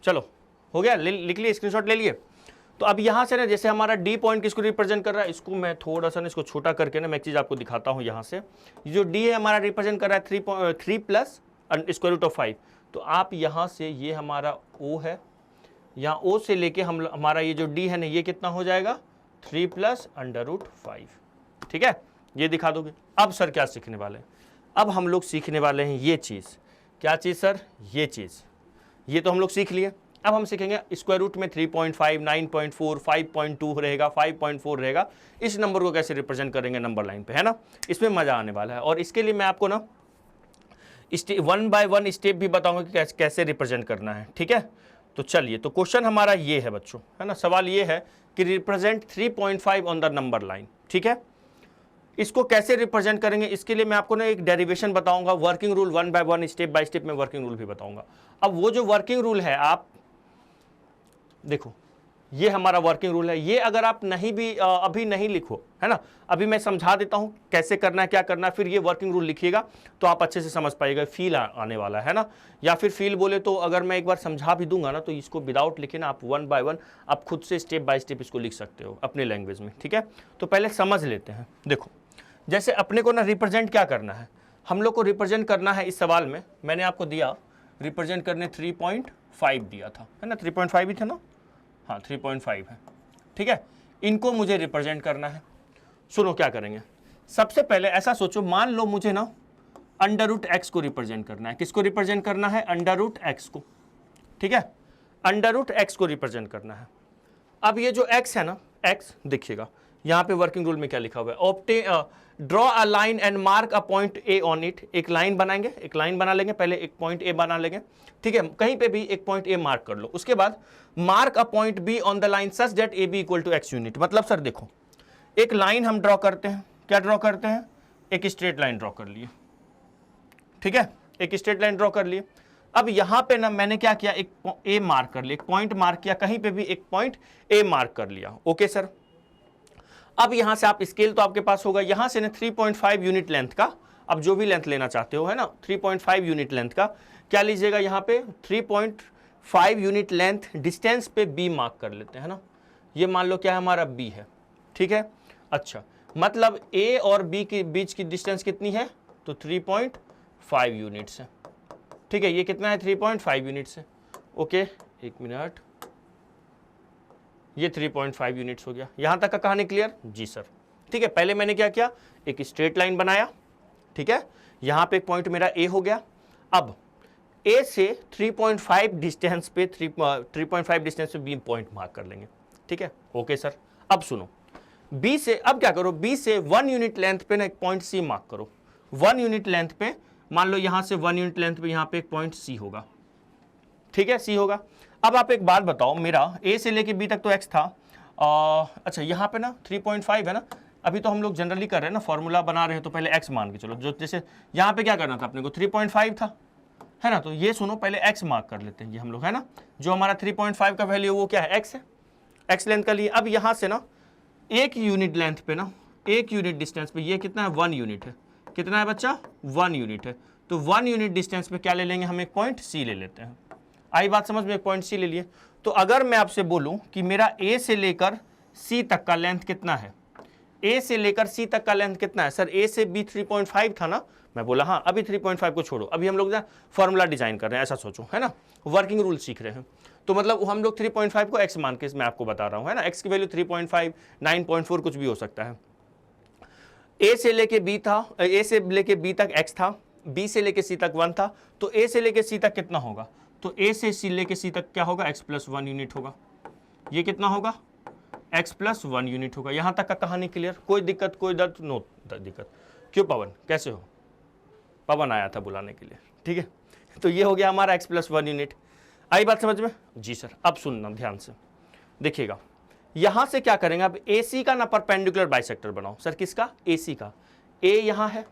चलो हो गया, लिख लिए, स्क्रीनशॉट ले लिए। तो अब यहाँ से ना जैसे हमारा डी पॉइंट किसको रिप्रेजेंट कर रहा है, इसको मैं थोड़ा सा ना इसको छोटा करके ना मैं एक चीज़ आपको दिखाता हूँ। यहाँ से जो डी है हमारा रिप्रेजेंट कर रहा है 3 प्लस स्क्वायर रूट ऑफ 5। तो आप यहाँ से ये हमारा ओ है, यहाँ ओ से लेके हम हमारा ये जो डी है ना ये कितना हो जाएगा 3 प्लस अंडर रूट 5। ठीक है, ये दिखा दोगे। अब सर क्या सीखने वाले हैं, अब हम लोग सीखने वाले हैं ये चीज़। क्या चीज़ सर, ये चीज़, ये तो हम लोग सीख लिए। अब हम सीखेंगे स्क्वायर रूट में 3.5, 9.4, 5.2 रहेगा, 5.4 रहेगा, इस नंबर को कैसे रिप्रेजेंट करेंगे नंबर लाइन पे, है ना। इसमें मजा आने वाला है और इसके लिए मैं आपको ना 1 बाय 1 स्टेप भी बताऊंगा कि कैसे रिप्रेजेंट करना है। ठीक है, तो चलिए, तो क्वेश्चन हमारा ये है बच्चों, है ना। सवाल ये है कि represent 3.5 on the number line. ठीक है, इसको कैसे रिप्रेजेंट करेंगे, इसके लिए मैं आपको ना एक डेरिवेशन बताऊंगा, working rule 1 by 1 step by step में वर्किंग रूल भी बताऊंगा। अब वो जो वर्किंग रूल है, आप देखो, ये हमारा वर्किंग रूल है। ये अगर आप नहीं भी अभी नहीं लिखो, है ना, अभी मैं समझा देता हूं कैसे करना है, क्या करना है, फिर ये वर्किंग रूल लिखिएगा तो आप अच्छे से समझ पाइएगा, फील आने वाला है ना। या फिर फील बोले तो अगर मैं एक बार समझा भी दूंगा ना तो इसको विदाउट लिखे ना आप 1 बाय 1 आप खुद से स्टेप बाय स्टेप इसको लिख सकते हो अपने लैंग्वेज में। ठीक है, तो पहले समझ लेते हैं। देखो, जैसे अपने को ना रिप्रेजेंट क्या करना है, हम लोग को रिप्रेजेंट करना है। इस सवाल में मैंने आपको दिया रिप्रेजेंट करने 3.5 दिया था, है ना, 3.5 ही था ना, हाँ 3.5 है। ठीक है, इनको मुझे रिप्रेजेंट करना है। सुनो क्या करेंगे, सबसे पहले ऐसा सोचो, मान लो मुझे ना अंडर रूट एक्स को रिप्रेजेंट करना है। किसको रिप्रेजेंट करना है, अंडर रूट एक्स को। ठीक है, अंडर रूट एक्स को रिप्रेजेंट करना है। अब ये जो एक्स है ना, एक्स देखिएगा यहाँ पे वर्किंग रूल में क्या लिखा हुआ है, obtain draw a line and mark a point A on it. एक लाइन बनाएंगे, एक लाइन बना लेंगे, पहले एक पॉइंट ए बना लेंगे। ठीक है, कहीं पे भी एक पॉइंट ए मार्क कर लो, उसके बाद mark a point B on the line such that A B equal to x unit. मतलब सर देखो, एक लाइन हम ड्रॉ करते हैं, क्या ड्रॉ करते हैं, एक स्ट्रेट लाइन ड्रॉ कर लिए। ठीक है, एक स्ट्रेट लाइन ड्रॉ कर लिए। अब यहां पे ना मैंने क्या किया, एक ए मार्क कर लिया, एक पॉइंट मार्क किया, कहीं पे भी एक पॉइंट ए मार्क कर लिया। ओके सर, अब यहां से आप स्केल तो आपके पास होगा, यहां से ना 3.5 यूनिट लेंथ का, अब जो भी लेंथ लेना चाहते हो, है ना, 3.5 यूनिट लेंथ का क्या लीजिएगा, यहाँ पे 3.5 यूनिट लेंथ डिस्टेंस पे बी मार्क कर लेते हैं ना। ये मान लो क्या है, हमारा बी है। ठीक है, अच्छा, मतलब ए और बी के बीच की डिस्टेंस कितनी है, तो 3.5 यूनिट्स है। ठीक है, ये कितना है, 3.5 यूनिट्स है। ओके, एक मिनट, ये 3.5 यूनिट्स हो गया। यहां तक का कहानी क्लियर जी सर। ठीक है, पहले मैंने क्या किया, एक स्ट्रेट लाइन बनाया। ठीक है, यहां पे एक पॉइंट मेरा ए हो गया। अब ए से 3.5 डिस्टेंस पे 3.5 डिस्टेंस पे बी पॉइंट मार्क कर लेंगे। ठीक है, ओके सर। अब सुनो, बी से अब क्या करो, बी से 1 यूनिट लेंथ पे ना एक पॉइंट सी मार्क करो। 1 यूनिट लेंथ पे, मान लो यहां से 1 यूनिट लेंथ पे यहां पे एक पॉइंट सी होगा। ठीक है, सी होगा। अब आप एक बात बताओ, मेरा ए से लेके बी तक तो एक्स था, अच्छा यहाँ पे ना 3.5 है ना, अभी तो हम लोग जनरली कर रहे हैं ना, फॉर्मूला बना रहे हैं, तो पहले एक्स मान के चलो। जो जैसे यहाँ पे क्या करना था अपने को, 3.5 था, है ना, तो ये सुनो पहले एक्स मार्क कर लेते हैं, ये हम लोग, है ना, जो हमारा 3.5 का वैल्यू वो क्या है, एक्स है, एक्स लेंथ का लिए। अब यहाँ से ना 1 यूनिट लेंथ पे ना, 1 यूनिट डिस्टेंस पे ये कितना है, 1 यूनिट है। कितना है बच्चा, 1 यूनिट है। तो 1 यूनिट डिस्टेंस पे क्या ले लेंगे, हम एक पॉइंट सी ले लेते हैं। आई बात समझ में, एक पॉइंट सी ले लिए। तो अगर मैं आपसे बोलूं कि मेरा ए से लेकर सी तक का लेंथ कितना है, ए से लेकर सी तक का लेंथ कितना है, सर ए से बी 3.5 था ना, मैं बोला हाँ, अभी 3.5 को छोड़ो, अभी हम लोग ना फॉर्मूला डिजाइन कर रहे हैं, ऐसा सोचो, है ना, वर्किंग रूल सीख रहे हैं। तो मतलब हम लोग 3.5 को एक्स मान के मैं आपको बता रहा हूं, है ना, एक्स की वैल्यू 3.5, 9.4 कुछ भी हो सकता है। ए से लेके बी था, ए से लेके बी तक एक्स था, बी से लेके सी तक 1 था, तो ए से लेके सी तक कितना होगा, तो ए से सी लेके सी तक क्या होगा, एक्स प्लस 1 यूनिट होगा। ये कितना होगा, एक्स प्लस 1 यूनिट होगा। यहां तक का कहानी क्लियर, कोई दिक्कत, कोई दर्द, नो दिक्कत। क्यों पवन, कैसे हो, पवन आया था बुलाने के लिए। ठीक है, तो ये हो गया हमारा एक्स प्लस 1 यूनिट। आई बात समझ में जी सर। अब सुनना ध्यान से, देखिएगा यहां से क्या करेंगे, अब ए सी का ना परपेंडिकुलर बाइसेक्टर बनाओ। सर किसका, ए सी का, ए यहां है,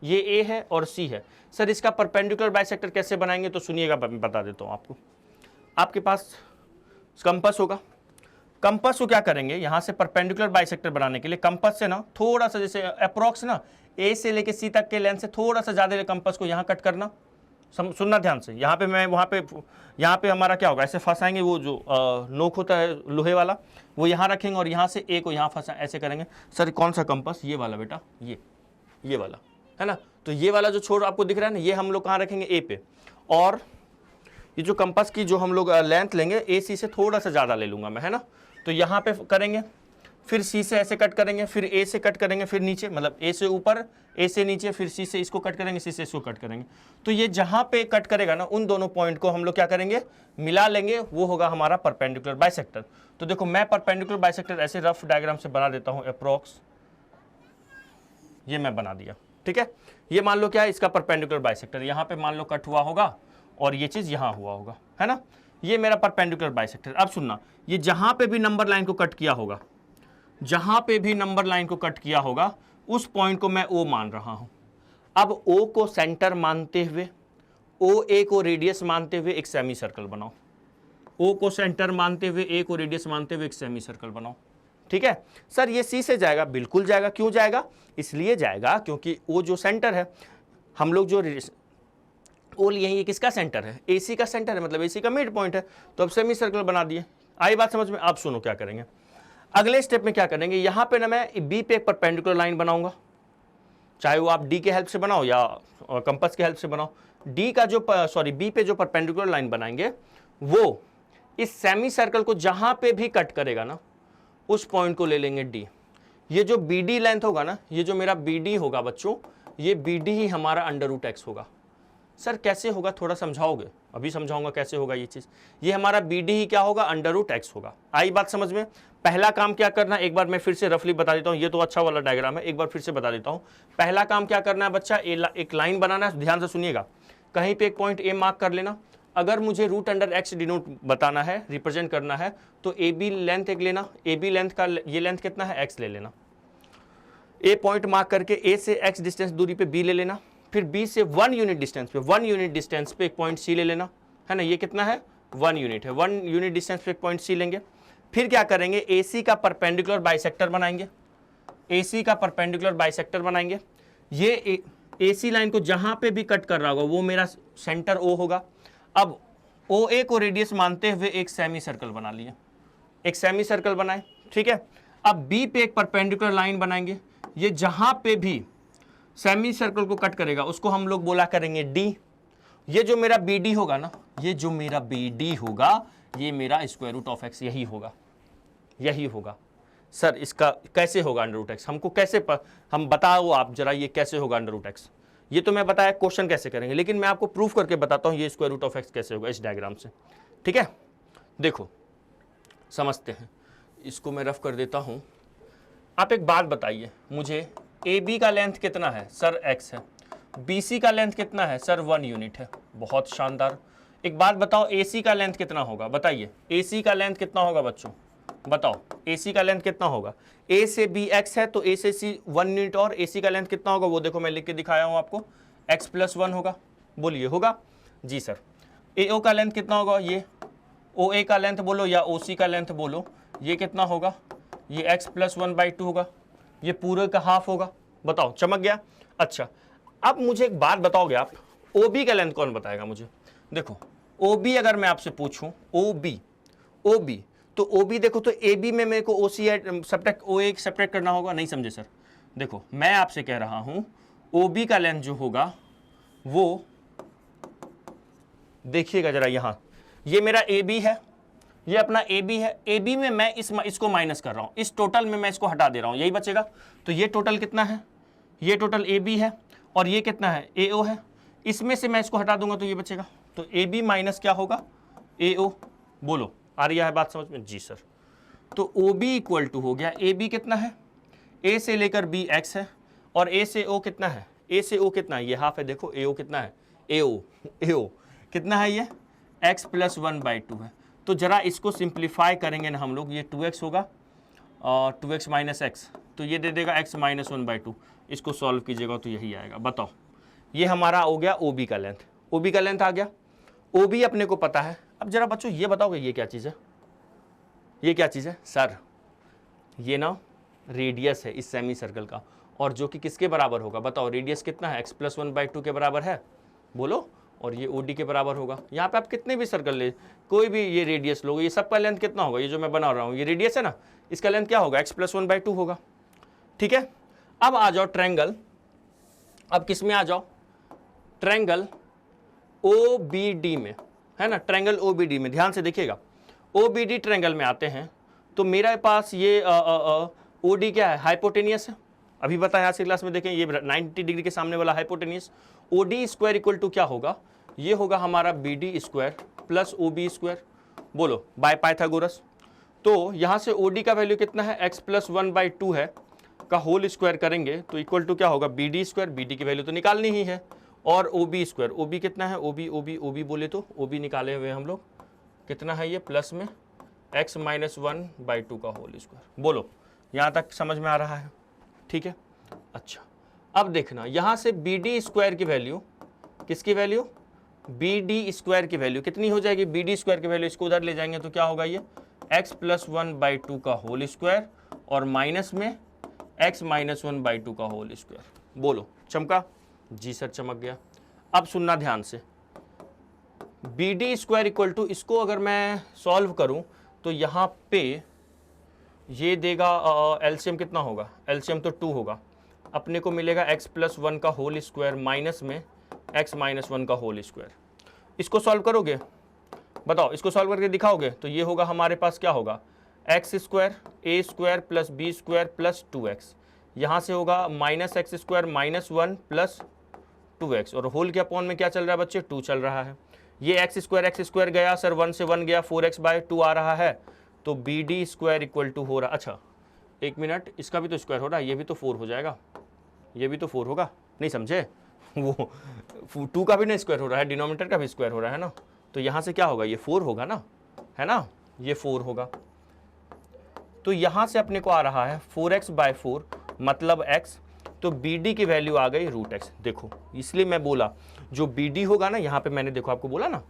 ये ए है और सी है। सर इसका परपेंडिकुलर बाइसेक्टर कैसे बनाएंगे, तो सुनिएगा, मैं बता देता हूं आपको। आपके पास कंपास होगा। कंपास को क्या करेंगे, यहां से परपेंडिकुलर बाइसेक्टर बनाने के लिए कंपास से ना थोड़ा सा, जैसे अप्रोक्स ना ए से लेके सी तक के लेंथ से थोड़ा सा ज्यादा कंपास को यहां कट करना। सुनना ध्यान से, यहाँ पे मैं वहाँ पे, यहाँ पे हमारा क्या होगा, ऐसे फंसाएंगे, वो जो नोक होता है लोहे वाला वो यहाँ रखेंगे और यहाँ से ए को यहाँ फंसा, ऐसे करेंगे। सर कौन सा कंपास, ये वाला बेटा, ये वाला है ना। तो ये वाला जो छोर आपको दिख रहा है ना, ये हम लोग कहाँ रखेंगे, ए पे। और ये जो कंपास की जो हम लोग लेंथ लेंगे, ए सी से थोड़ा सा ज़्यादा ले लूँगा मैं, है ना। तो यहाँ पे करेंगे, फिर सी से ऐसे कट करेंगे, फिर ए से कट करेंगे, फिर नीचे, मतलब ए से ऊपर, ए से नीचे, फिर सी से इसको कट करेंगे, सी से इसको कट करेंगे। तो ये जहाँ पे कट करेगा ना, उन दोनों पॉइंट को हम लोग क्या करेंगे, मिला लेंगे, वो होगा हमारा परपेंडिकुलर बाइसेक्टर। तो देखो मैं परपेंडिकुलर बाइसेक्टर ऐसे रफ डायग्राम से बना देता हूँ, अप्रोक्स, ये मैं बना दिया, ठीक है। ये मान लो क्या है, इसका परपेंडिकुलर बाइसेक्टर, यहाँ पे मान लो कट हुआ होगा और ये चीज़ यहाँ हुआ होगा, है ना। ये मेरा परपेंडिकुलर बाइसेक्टर। अब सुनना, ये जहाँ पे भी नंबर लाइन को कट किया होगा, जहां पे भी नंबर लाइन को कट किया होगा, उस पॉइंट को मैं ओ मान रहा हूं। अब ओ को सेंटर मानते हुए, ओ ए को रेडियस मानते हुए एक सेमी सर्कल बनाओ। ओ को सेंटर मानते हुए, ए को रेडियस मानते हुए एक सेमी सर्कल बनाओ, ठीक है। सर ये सी से जाएगा, बिल्कुल जाएगा। क्यों जाएगा, इसलिए जाएगा क्योंकि ओ जो सेंटर है, हम लोग जो ओ लिए ये किसका सेंटर है, एसी का सेंटर है, मतलब एसी का मिड पॉइंट है। तो अब सेमी सर्कल बना दिए। आई बात समझ में। आप सुनो क्या करेंगे, अगले स्टेप में क्या करेंगे, यहां पे ना मैं बी पे एक परपेंडिकुलर लाइन बनाऊंगा, चाहे वो आप डी के हेल्प से बनाओ या कंपास के हेल्प से बनाओ। डी का जो बी पे जो परपेंडिकुलर लाइन बनाएंगे, वो इस सेमी सर्कल को जहां पे भी कट करेगा ना, उस पॉइंट को ले लेंगे डी। ये जो बी डी लेंथ होगा ना, ये जो मेरा बी डी होगा बच्चों, ये बी डी ही हमारा अंडर रूट एक्स होगा। सर कैसे होगा, थोड़ा समझाओगे, अभी समझाऊंगा कैसे होगा ये चीज। ये हमारा बी डी ही क्या होगा, अंडर रूट एक्स होगा। आई बात समझ में। पहला काम क्या करना है, एक बार मैं फिर से रफली बता देता हूं, ये तो अच्छा वाला डायग्राम है, एक बार फिर से बता देता हूं। पहला काम क्या करना है बच्चा, एक लाइन बनाना है, ध्यान से सुनिएगा। कहीं पे एक पॉइंट ए मार्क कर लेना। अगर मुझे रूट अंडर एक्स डिनोट बताना है, रिप्रेजेंट करना है, तो ए बी लेंथ एक लेना। ए बी लेंथ का ये लेंथ कितना है, एक्स ले लेना। ए पॉइंट मार्क करके ए से एक्स डिस्टेंस दूरी पे बी ले लेना। फिर बी से 1 यूनिट डिस्टेंस पे एक पॉइंट सी ले लेना, है ना। ये कितना है, 1 यूनिट है। 1 यूनिट डिस्टेंस पे एक पॉइंट सी लेंगे। फिर क्या करेंगे, एसी का परपेंडिकुलर बाइसेक्टर बनाएंगे। एसी का परपेंडिकुलर बाइसेक्टर बनाएंगे। ये एसी लाइन को जहां पे भी कट कर रहा होगा, वो मेरा सेंटर ओ होगा। अब ओ ए को रेडियस मानते हुए एक सेमी सर्कल बना लिए, एक सेमी सर्कल बनाए, ठीक है। अब बी पे एक परपेंडिकुलर लाइन बनाएंगे। ये जहां पे भी सेमी सर्कल को कट करेगा, उसको हम लोग बोला करेंगे डी। ये जो मेरा बी डी होगा ना, ये जो मेरा बी डी होगा, ये मेरा स्क्वायर रूट ऑफ एक्स यही होगा, यही होगा। सर इसका कैसे होगा अंडर रूट एक्स, हमको कैसे हम बताओ आप जरा, ये कैसे होगा अंडर रूट एक्स। ये तो मैं बताया क्वेश्चन कैसे करेंगे, लेकिन मैं आपको प्रूफ करके बताता हूँ ये स्क्वायर रूट ऑफ एक्स कैसे होगा इस डायग्राम से, ठीक है। देखो समझते हैं, इसको मैं रफ कर देता हूँ। आप एक बात बताइए मुझे, ए बी का लेंथ कितना है, सर एक्स है। बी सी का लेंथ कितना है, सर 1 यूनिट है। बहुत शानदार। एक बात बताओ, ए सी का लेंथ कितना होगा, बताइए। ए सी का लेंथ कितना होगा बच्चों, बताओ। ए सी का लेंथ कितना होगा, ए से बी एक्स है तो ए से सी 1 यूनिट, और ए सी का लेंथ कितना होगा, वो देखो मैं लिख के दिखाया हूँ आपको, एक्स प्लस 1 होगा। बोलिए होगा जी सर। ए ओ का लेंथ कितना होगा, ये ओ ए का लेंथ बोलो या ओ सी का लेंथ बोलो, ये कितना होगा, ये एक्स प्लस 1/2 होगा। ये पूरे का हाफ होगा। बताओ, चमक गया। अच्छा अब मुझे एक बात बताओगे आप, ओ बी का लेंथ कौन बताएगा मुझे। देखो ओ बी अगर मैं आपसे पूछूं, ओ बी तो ओ बी देखो, तो ए बी में मेरे को ओ सी सब्ट्रैक्ट ओ ए सब्ट्रैक्ट करना होगा। नहीं समझे सर, देखो मैं आपसे कह रहा हूं ओ बी का लेंथ जो होगा वो देखिएगा जरा, यहां ये मेरा ए बी है, ये अपना ए बी है। ए बी में मैं इसको माइनस कर रहा हूं, इस टोटल में मैं इसको हटा दे रहा हूं, यही बचेगा। तो ये टोटल कितना है, ये टोटल ए बी है, और ये कितना है, ए ओ है। इसमें से मैं इसको हटा दूंगा तो ये बचेगा। तो ए बी माइनस क्या होगा, ए ओ। बोलो आ रही है बात समझ में, जी सर। तो ओ बी इक्वल टू हो गया, ए बी कितना है, ए से लेकर बी एक्स है, और ए से ओ कितना है, ए से ओ कितना है, ये हाफ है। देखो ए ओ कितना है, ए ओ कितना है, ये एक्स प्लस 1/2 है। तो जरा इसको सिंप्लीफाई करेंगे ना हम लोग, ये 2x होगा और 2x माइनस एक्स, तो ये दे देगा x माइनस 1/2। इसको सॉल्व कीजिएगा तो यही आएगा। बताओ, ये हमारा हो गया ओ बी का लेंथ। ओ बी का लेंथ आ गया। ओ बी अपने को पता है। अब अब जरा बच्चों ये बताओगे ये क्या चीज़ है, ये क्या चीज़ है सर? ये ना रेडियस है इस सेमी सर्कल का, और जो कि किसके बराबर होगा बताओ? रेडियस कितना है? x+1/2 के बराबर है, बोलो। और ये OD के बराबर होगा। यहाँ पे आप कितने भी सर्कल ले, कोई भी ये रेडियस लोगे, ये सबका लेंथ कितना होगा? ये जो मैं बना रहा हूँ ये रेडियस है ना, इसका लेंथ क्या होगा? x+1/2 होगा। ठीक है, अब आ जाओ ट्रायंगल, अब किस में आ जाओ? ट्रायंगल OBD में, है ना, ट्रायंगल OBD में ध्यान से देखिएगा। OBD ट्रायंगल में आते हैं तो मेरे पास ये OD क्या है? हाइपोटेनियस है। अभी बताया आज की क्लास में, देखें ये 90 डिग्री के सामने वाला hypotenuse. OD square equal to क्या होगा? ये होगा हमारा BD square plus OB square, बोलो, बाय पाइथागोरस। तो यहाँ से OD का वैल्यू कितना है? x+1/2 है का होल स्क्वायर करेंगे तो इक्वल टू क्या होगा? BD square. BD की वैल्यू तो निकालनी ही है, और OB स्क्वायर। OB कितना है? OB बोले तो OB निकाले हुए हम लोग, कितना है ये? प्लस में x-1/2 का होल स्क्वायर। बोलो, यहाँ तक समझ में आ रहा है? ठीक है, अच्छा अब देखना यहाँ से BD स्क्वायर की वैल्यू, किसकी वैल्यू? BD स्क्वायर की वैल्यू कितनी हो जाएगी? BD स्क्वायर की वैल्यू, इसको उधर ले जाएंगे तो क्या होगा? ये x+1/2 का होल स्क्वायर और माइनस में x-1/2 का होल स्क्वायर। बोलो, चमका? जी सर चमक गया। अब सुनना ध्यान से, BD स्क्वायर इक्वल टू, इसको अगर मैं सॉल्व करूं तो यहाँ पे ये देगा एलसीएम कितना होगा? एलसीएम तो 2 होगा। अपने को मिलेगा x+1 का होल स्क्वायर माइनस में x-1 का होल स्क्वायर। इसको सॉल्व करोगे? बताओ, इसको सॉल्व करके दिखाओगे तो ये होगा हमारे पास, क्या होगा? x square a square plus b square plus 2x, यहाँ से होगा minus x square -1 plus 2x, और होल के अपॉन में क्या चल रहा है बच्चे? 2 चल रहा है। ये एक्स स्क्वायर गया सर, 1 से 1 गया, 4x/2 आ रहा है, तो BD स्क्वायर इक्वल टू हो रहा, अच्छा एक मिनट, इसका भी तो स्क्वायर हो रहा है, ये भी तो 4 हो जाएगा, ये भी तो 4 होगा, नहीं समझे? वो 2 का भी ना स्क्वायर हो रहा है, डिनोमिनेटर का भी स्क्वायर हो रहा है ना, तो यहाँ से क्या होगा? ये 4 होगा ना, है ना, ये 4 होगा। तो यहाँ से अपने को आ रहा है 4x/4 मतलब x, तो BD की वैल्यू आ गई √x। देखो, इसलिए मैं बोला जो BD होगा ना, यहाँ पे मैंने देखो आपको बोला ना,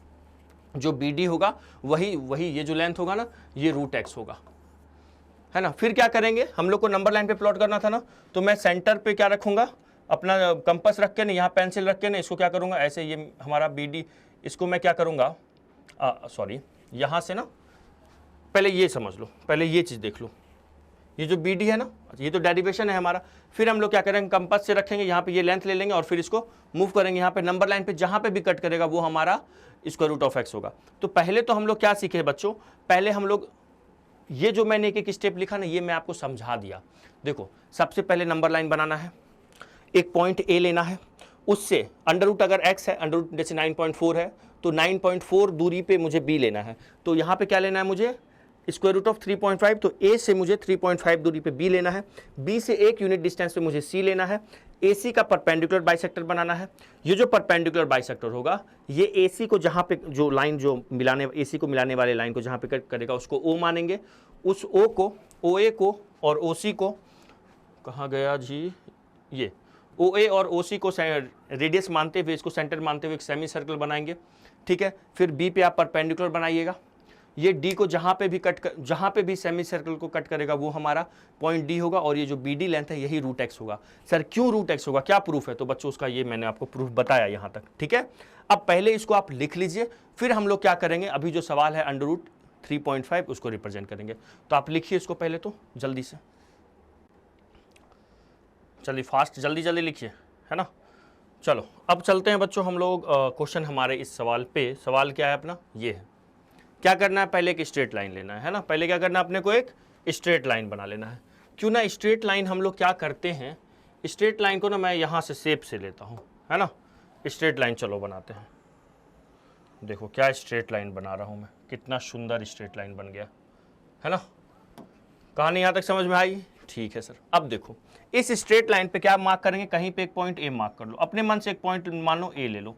जो BD होगा वही ये जो लेंथ होगा ना, ये √x होगा, है ना। फिर क्या करेंगे? हम लोग को नंबर लाइन पे प्लॉट करना था ना, तो मैं सेंटर पे क्या रखूंगा? अपना कंपास रख के ना, यहाँ पेंसिल रख के ना, इसको क्या करूंगा? ऐसे, ये हमारा BD, इसको मैं क्या करूंगा? सॉरी, यहाँ से ना, पहले ये समझ लो, पहले ये चीज़ देख लो, ये जो BD है ना, ये तो डेरिवेशन है हमारा। फिर हम लोग क्या करेंगे? कंपास से रखेंगे, यहाँ पे ये लेंथ ले लेंगे और फिर इसको मूव करेंगे यहाँ पे नंबर लाइन पे, जहाँ पे भी कट करेगा वो हमारा √x होगा। तो पहले तो हम लोग क्या सीखे बच्चों? पहले हम लोग ये जो मैंने एक स्टेप लिखा ना, ये मैं आपको समझा दिया। देखो, सबसे पहले नंबर लाइन बनाना है, एक पॉइंट A लेना है, उससे √ अगर x है, √ जैसे 9.4 है तो 9.4 दूरी पे मुझे B लेना है। तो यहाँ पे क्या लेना है मुझे? √3.5, तो A से मुझे 3.5 दूरी पे B लेना है, B से 1 यूनिट डिस्टेंस पे मुझे C लेना है, AC का परपेंडिकुलर बाइसेक्टर बनाना है। ये जो परपेंडिकुलर बाइसेक्टर होगा, ये AC को जहाँ पे जो लाइन जो मिलाने, AC को मिलाने वाले लाइन को जहाँ पे कट करेगा उसको O मानेंगे, उस O को, OA को और OC को, कहाँ गया जी, ये OA और OC को रेडियस मानते हुए, इसको सेंटर मानते हुए एक सेमी सर्कल बनाएंगे। ठीक है, फिर B पे आप परपेंडिकुलर बनाइएगा, ये D को जहाँ पे भी सेमी सर्कल को कट करेगा वो हमारा पॉइंट D होगा, और ये जो BD लेंथ है यही √x होगा। सर क्यों √x होगा, क्या प्रूफ है? तो बच्चों उसका ये मैंने आपको प्रूफ बताया यहाँ तक। ठीक है, अब पहले इसको आप लिख लीजिए, फिर हम लोग क्या करेंगे? अभी जो सवाल है √3.5 उसको रिप्रेजेंट करेंगे। तो आप लिखिए इसको पहले, तो जल्दी से, चलिए फास्ट, जल्दी जल्दी लिखिए, है ना। चलो अब चलते हैं बच्चों हम लोग क्वेश्चन हमारे इस सवाल पे। सवाल क्या है अपना? ये है, क्या करना है? पहले एक स्ट्रेट लाइन लेना है ना, पहले क्या करना है? अपने को एक स्ट्रेट लाइन बना लेना है। क्यों ना स्ट्रेट लाइन हम लोग क्या करते हैं, स्ट्रेट लाइन को ना मैं यहाँ से शेप से लेता हूँ, है ना। स्ट्रेट लाइन चलो बनाते हैं। देखो क्या स्ट्रेट लाइन बना रहा हूँ मैं, कितना सुंदर स्ट्रेट लाइन बन गया, है ना। कहानी यहाँ तक समझ में आई? ठीक है सर। अब देखो इस स्ट्रेट लाइन पे क्या मार्क करेंगे? कहीं पे एक पॉइंट A मार्क कर लो, अपने मन से एक पॉइंट मानो A ले लो।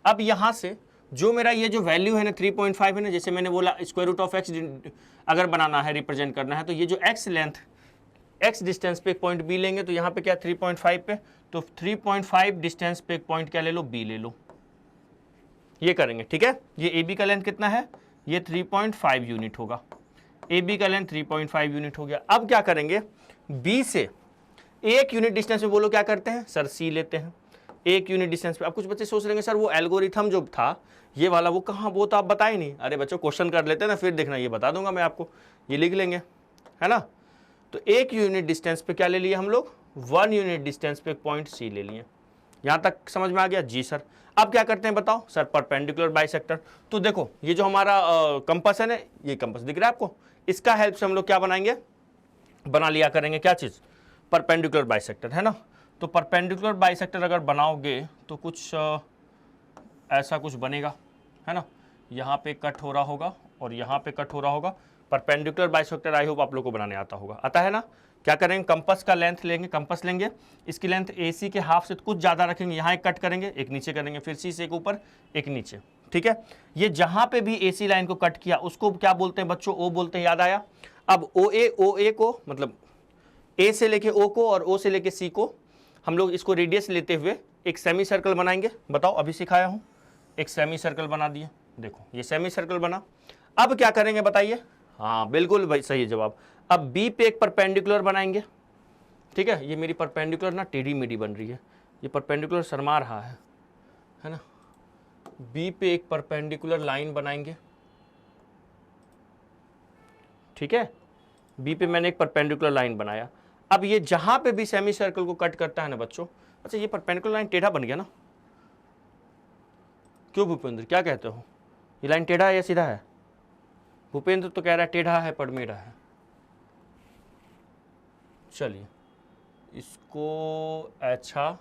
अब यहाँ से जो मेरा ये जो वैल्यू है ना 3.5 है ना, जैसे मैंने बोला √x अगर बनाना है, रिप्रेजेंट करना है, तो ये जो x लेंथ, x डिस्टेंस पे एक पॉइंट B लेंगे, तो यहाँ पे क्या 3.5 पे, तो 3.5 डिस्टेंस पे एक पॉइंट क्या ले लो? B ले लो, ये करेंगे। ठीक है, ये AB का लेंथ कितना है? ये 3.5 यूनिट होगा, ए बी का लेंथ 3.5 यूनिट हो गया। अब क्या करेंगे, बी से 1 यूनिट डिस्टेंस में बोलो क्या करते हैं सर, सी लेते हैं 1 यूनिट डिस्टेंस पे। अब कुछ बच्चे सोच रहे हैं सर वो एल्गोरिथम जो था ये वाला वो कहाँ, वो तो आप बताए नहीं। अरे बच्चों क्वेश्चन कर लेते हैं ना, फिर देखना ये बता दूंगा मैं आपको, ये लिख लेंगे, है ना। तो 1 यूनिट डिस्टेंस पे क्या ले लिए हम लोग, 1 यूनिट डिस्टेंस पे पॉइंट सी ले लिए। यहां तक समझ में आ गया जी सर। अब क्या करते हैं बताओ सर, परपेंडिकुलर बाइसेक्टर। तो देखो ये जो हमारा कंपास है ना, ये कंपास दिख रहा है आपको, इसका हेल्प से हम लोग क्या बनाएंगे, बना लिया करेंगे क्या चीज, परपेंडिकुलर बाइसेक्टर, है ना। तो परपेंडिकुलर बाइसेक्टर अगर बनाओगे तो कुछ ऐसा कुछ बनेगा, है ना। यहाँ पे कट हो रहा होगा और यहाँ पे कट हो रहा होगा। परपेंडिकुलर बाइसेक्टर आई होप आप लोग को बनाने आता होगा, आता है ना। क्या करेंगे, कंपास का लेंथ लेंगे, कंपास लेंगे, इसकी लेंथ AC के हाफ से कुछ ज़्यादा रखेंगे, यहाँ एक कट करेंगे, एक नीचे करेंगे, फिर C से एक ऊपर एक नीचे, ठीक है। ये जहाँ पे भी AC लाइन को कट किया उसको क्या बोलते हैं बच्चों, O बोलते हैं, याद आया। अब OA को मतलब A से लेके O को और O से लेके C को हम लोग इसको रेडियस लेते हुए एक सेमी सर्कल बनाएंगे। बताओ, अभी सिखाया हूँ, एक सेमी सर्कल बना दिए, देखो ये सेमी सर्कल बना। अब क्या करेंगे बताइए, हाँ बिल्कुल भाई सही जवाब। अब B पे एक परपेंडिकुलर बनाएंगे, ठीक है। ये मेरी परपेंडिकुलर ना टेढ़ी मेढ़ी बन रही है, ये परपेंडिकुलर शर्मा रहा है ना। B पे एक परपेंडिकुलर लाइन बनाएंगे, ठीक है। B पे मैंने एक परपेंडिकुलर लाइन बनाया। अब ये जहां पे भी सेमी सर्कल को कट करता है ना बच्चों, अच्छा ये परपेंडिकुलर लाइन टेढ़ा बन गया ना, क्यों भूपेंद्र क्या कहते हो, ये लाइन टेढ़ा है या सीधा है। भूपेंद्र तो कह रहा है टेढ़ा है पड़मेढ़ा है। चलिए इसको अच्छा,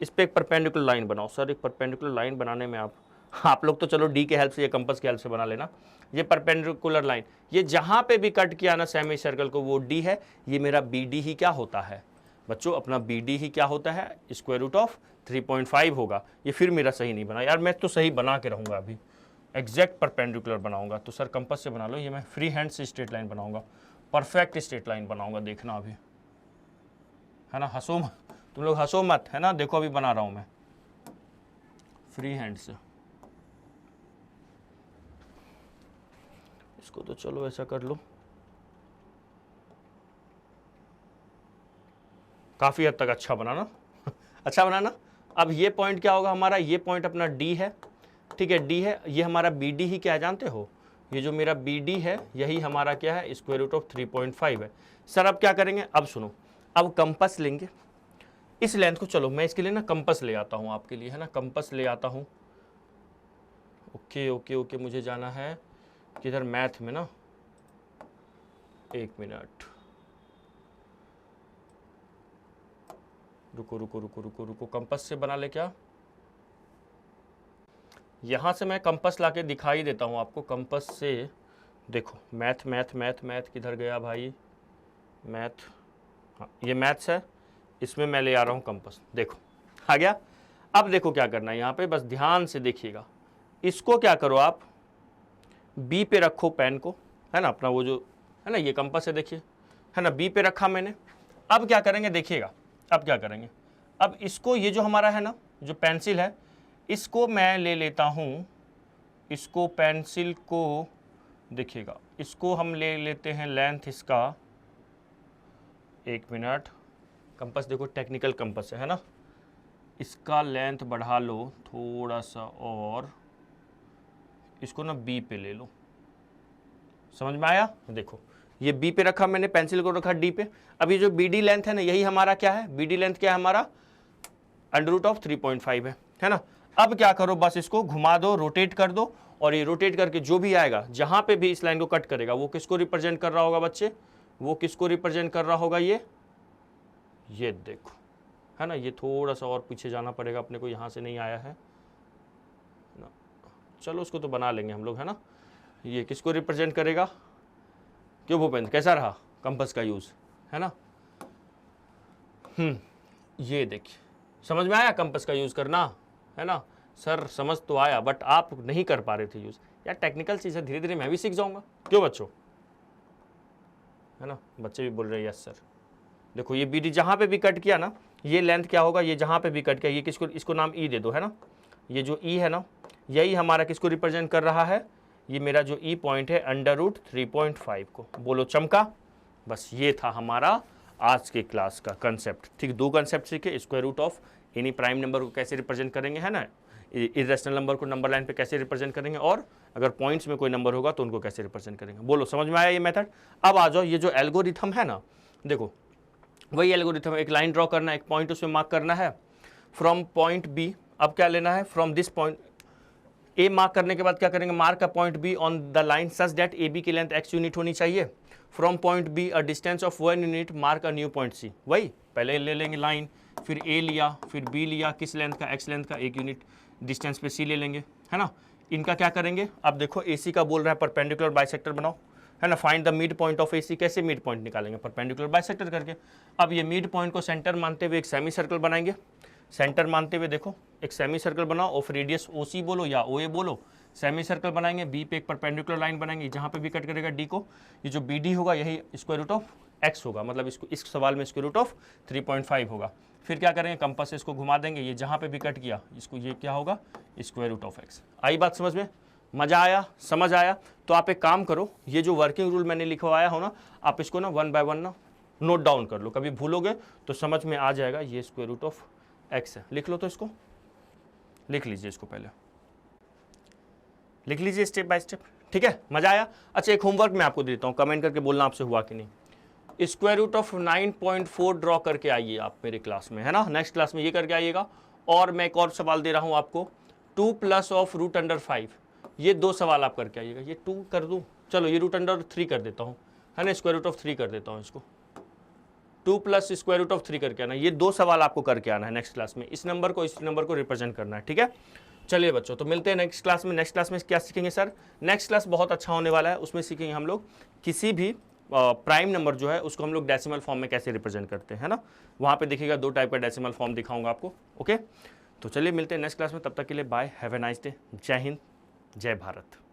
इस पे एक परपेंडिकुलर लाइन बनाओ सर। एक परपेंडिकुलर लाइन बनाने में आप लोग तो चलो डी के हेल्प से या कंपास के हेल्प से बना लेना। ये परपेंडिकुलर लाइन, ये जहां पे भी कट किया ना सेमी सर्कल को वो डी है, ये मेरा बी डी ही क्या होता है बच्चों, अपना बी डी ही क्या होता है, स्क्वायर रूट ऑफ 3.5 होगा। ये फिर मेरा सही नहीं बना यार, मैं तो सही बना के रहूंगा, अभी एग्जैक्ट परपेंडिकुलर बनाऊंगा। तो सर कंपास से बना लो, ये मैं फ्री हैंड से स्ट्रेट लाइन बनाऊंगा, परफेक्ट स्ट्रेट लाइन बनाऊंगा, देखना अभी, है ना। हंसो तुम लोग, हंसो मत, है ना। देखो अभी बना रहा हूं मैं फ्री हैंड से। इसको तो चलो ऐसा कर लो, काफी हद तक अच्छा बनाना अच्छा बनाना। अब ये पॉइंट क्या होगा हमारा, ये पॉइंट अपना डी है, ठीक है, डी है। ये हमारा बी डी ही क्या है जानते हो, ये जो मेरा बी डी है यही हमारा क्या है, स्क्वायर रूट ऑफ 3.5 है। सर अब क्या करेंगे, अब सुनो, अब कंपास लेंगे, इस लेंथ को, चलो मैं इसके लिए ना कंपास ले आता हूं आपके लिए, है ना, कंपास ले आता हूं। ओके ओके ओके, मुझे जाना है किधर, मैथ में ना, एक मिनट, रुको रुको रुको रुको रुको, कंपास से बना ले क्या, यहां से मैं कंपास लाके दिखाई देता हूं आपको, कंपास से देखो। मैथ मैथ मैथ मैथ किधर गया भाई, मैथ, हाँ ये मैथ्स है, इसमें मैं ले आ रहा हूं कंपास, देखो आ गया। अब देखो क्या करना है यहाँ पे, बस ध्यान से देखिएगा, इसको क्या करो आप, बी पे रखो पेन को, है ना, अपना वो जो है ना, ये कंपास है देखिए, है ना, बी पे रखा मैंने। अब क्या करेंगे देखिएगा, अब क्या करेंगे, अब इसको, ये जो हमारा है ना जो पेंसिल है, इसको मैं ले लेता हूं, इसको पेंसिल को देखिएगा, इसको हम ले लेते हैं लेंथ इसका, एक मिनट, कंपास देखो टेक्निकल कंपास है ना, इसका लेंथ बढ़ा लो थोड़ा सा और इसको ना बी पे ले लो, समझ में आया। देखो ये बी पे रखा मैंने, पेंसिल को रखा डी पे। अब ये जो बी डी लेंथ है ना, यही हमारा क्या है, बी डी लेंथ क्या है हमारा, अंडर रूट ऑफ 3.5 है ना। अब क्या करो, बस इसको घुमा दो, रोटेट कर दो, और ये रोटेट करके जो भी आएगा, जहां पे भी इस लाइन को कट करेगा, वो किसको रिप्रेजेंट कर रहा होगा बच्चे, वो किसको रिप्रेजेंट कर रहा होगा, ये देखो, है ना। ये थोड़ा सा और पीछे जाना पड़ेगा अपने को, यहां से नहीं आया है ना, चलो उसको तो बना लेंगे हम लोग, है ना। ये किसको रिप्रेजेंट करेगा, क्यों भूपेंद्र कैसा रहा कंपास का यूज, है ना। ये देखिए समझ में आया कंपास का यूज करना, है ना। सर समझ तो आया, बट आप नहीं कर पा रहे थे यूज, यार टेक्निकल चीज है, धीरे धीरे मैं भी सीख जाऊंगा, क्यों बच्चों, है ना। बच्चे भी बोल रहे हैं यस सर। देखो ये बी डी जहां पे भी कट किया ना, ये लेंथ क्या होगा, ये जहां पे भी कट किया, ये किसको, इसको नाम ई दे दो, है ना। ये जो ई है ना, यही हमारा किसको रिप्रेजेंट कर रहा है, ये मेरा जो ई पॉइंट है √3.5 को, बोलो चमका। बस ये था हमारा आज के क्लास का कंसेप्ट। ठीक, 2 कंसेप्ट सीखे, square root of any prime number को कैसे रिप्रेजेंट करेंगे, है ना, इरेशनल नंबर को नंबर लाइन पे कैसे रिप्रेजेंट करेंगे, और अगर पॉइंट्स में कोई नंबर होगा तो उनको कैसे रिप्रेजेंट करेंगे। बोलो समझ में आया ये मेथड। अब आ जाओ, ये जो एल्गोरिथम है ना, देखो वही एल्गोरिथम, एक लाइन ड्रॉ करना है, एक पॉइंट उसमें मार्क करना है फ्रॉम पॉइंट बी। अब क्या लेना है, from this point A mark करने के बाद क्या करेंगे, mark a point B on the line such that A B की लेंथ x यूनिट होनी चाहिए। From point B a distance of 1 unit, mark a new point C. वही पहले ले लेंगे लाइन, फिर ए लिया, फिर बी लिया, किस लेंथ का, x लेंथ का, 1 यूनिट डिस्टेंस पे सी ले लेंगे, है ना। इनका क्या करेंगे, अब देखो ए सी का बोल रहा है परपेंडिकुलर बाइसेक्टर बनाओ, है ना। Find the mid point of A C, कैसे मिड पॉइंट निकालेंगे, परपेंडिकुलर बाइसेक्टर करके। अब ये मिड पॉइंट को सेंटर मानते हुए एक सेमी सर्कल बनाएंगे, सेंटर मानते हुए देखो एक सेमी सर्कल बनाओ, ऑफ रेडियस ओ सी बोलो या ओ ए बोलो, सेमी सर्कल बनाएंगे, बी पे एक परपेंडिकुलर लाइन बनाएंगे, जहाँ पे भी कट करेगा डी को, ये जो बी डी होगा यही स्क्वायर रूट ऑफ एक्स होगा, मतलब इसको इस सवाल में स्क्वायर रूट ऑफ 3.5 होगा। फिर क्या करेंगे, कंपास से इसको घुमा देंगे, ये जहाँ पे भी कट किया इसको, ये क्या होगा, स्क्वायर रूट ऑफ एक्स। आई बात समझ में, मजा आया, समझ आया। तो आप एक काम करो, ये जो वर्किंग रूल मैंने लिखवाया हो ना, आप इसको ना 1 बाय 1 ना नोट डाउन कर लो, कभी भूलोगे तो समझ में आ जाएगा। ये स्क्वायर रूट ऑफ एक्स है, लिख लो, तो इसको लिख लीजिए, इसको पहले लिख लीजिए स्टेप बाय स्टेप, ठीक है। मजा आया। अच्छा, एक होमवर्क मैं आपको देता हूँ, कमेंट करके बोलना आपसे हुआ कि नहीं। स्क्वायर रूट ऑफ 9.4 ड्रॉ करके आइए आप मेरे क्लास में, है ना, नेक्स्ट क्लास में ये करके आइएगा। और मैं एक और सवाल दे रहा हूँ आपको, 2 प्लस ऑफ √5, ये 2 सवाल आप करके आइएगा। ये 2 कर दूँ, चलो ये √3 कर देता हूँ, है ना, स्क्वायर रूट ऑफ 3 कर देता हूँ इसको, 2 प्लस स्क्वायर रूट ऑफ 3 करके आना। ये 2 सवाल आपको करके आना है नेक्स्ट क्लास में, इस नंबर को रिप्रेजेंट करना है, ठीक है। चलिए बच्चों, तो मिलते हैं नेक्स्ट क्लास में। नेक्स्ट क्लास में क्या सीखेंगे सर, नेक्स्ट क्लास बहुत अच्छा होने वाला है, उसमें सीखेंगे हम लोग किसी भी प्राइम नंबर जो है उसको हम लोग डेसिमल फॉर्म में कैसे रिप्रेजेंट करते हैं, है ना। वहाँ पे देखिएगा 2 टाइप का डेसिमल फॉर्म दिखाऊंगा आपको, ओके। तो चलिए मिलते हैं नेक्स्ट क्लास में, तब तक के लिए bye, have a nice day, जय हिंद, जय भारत।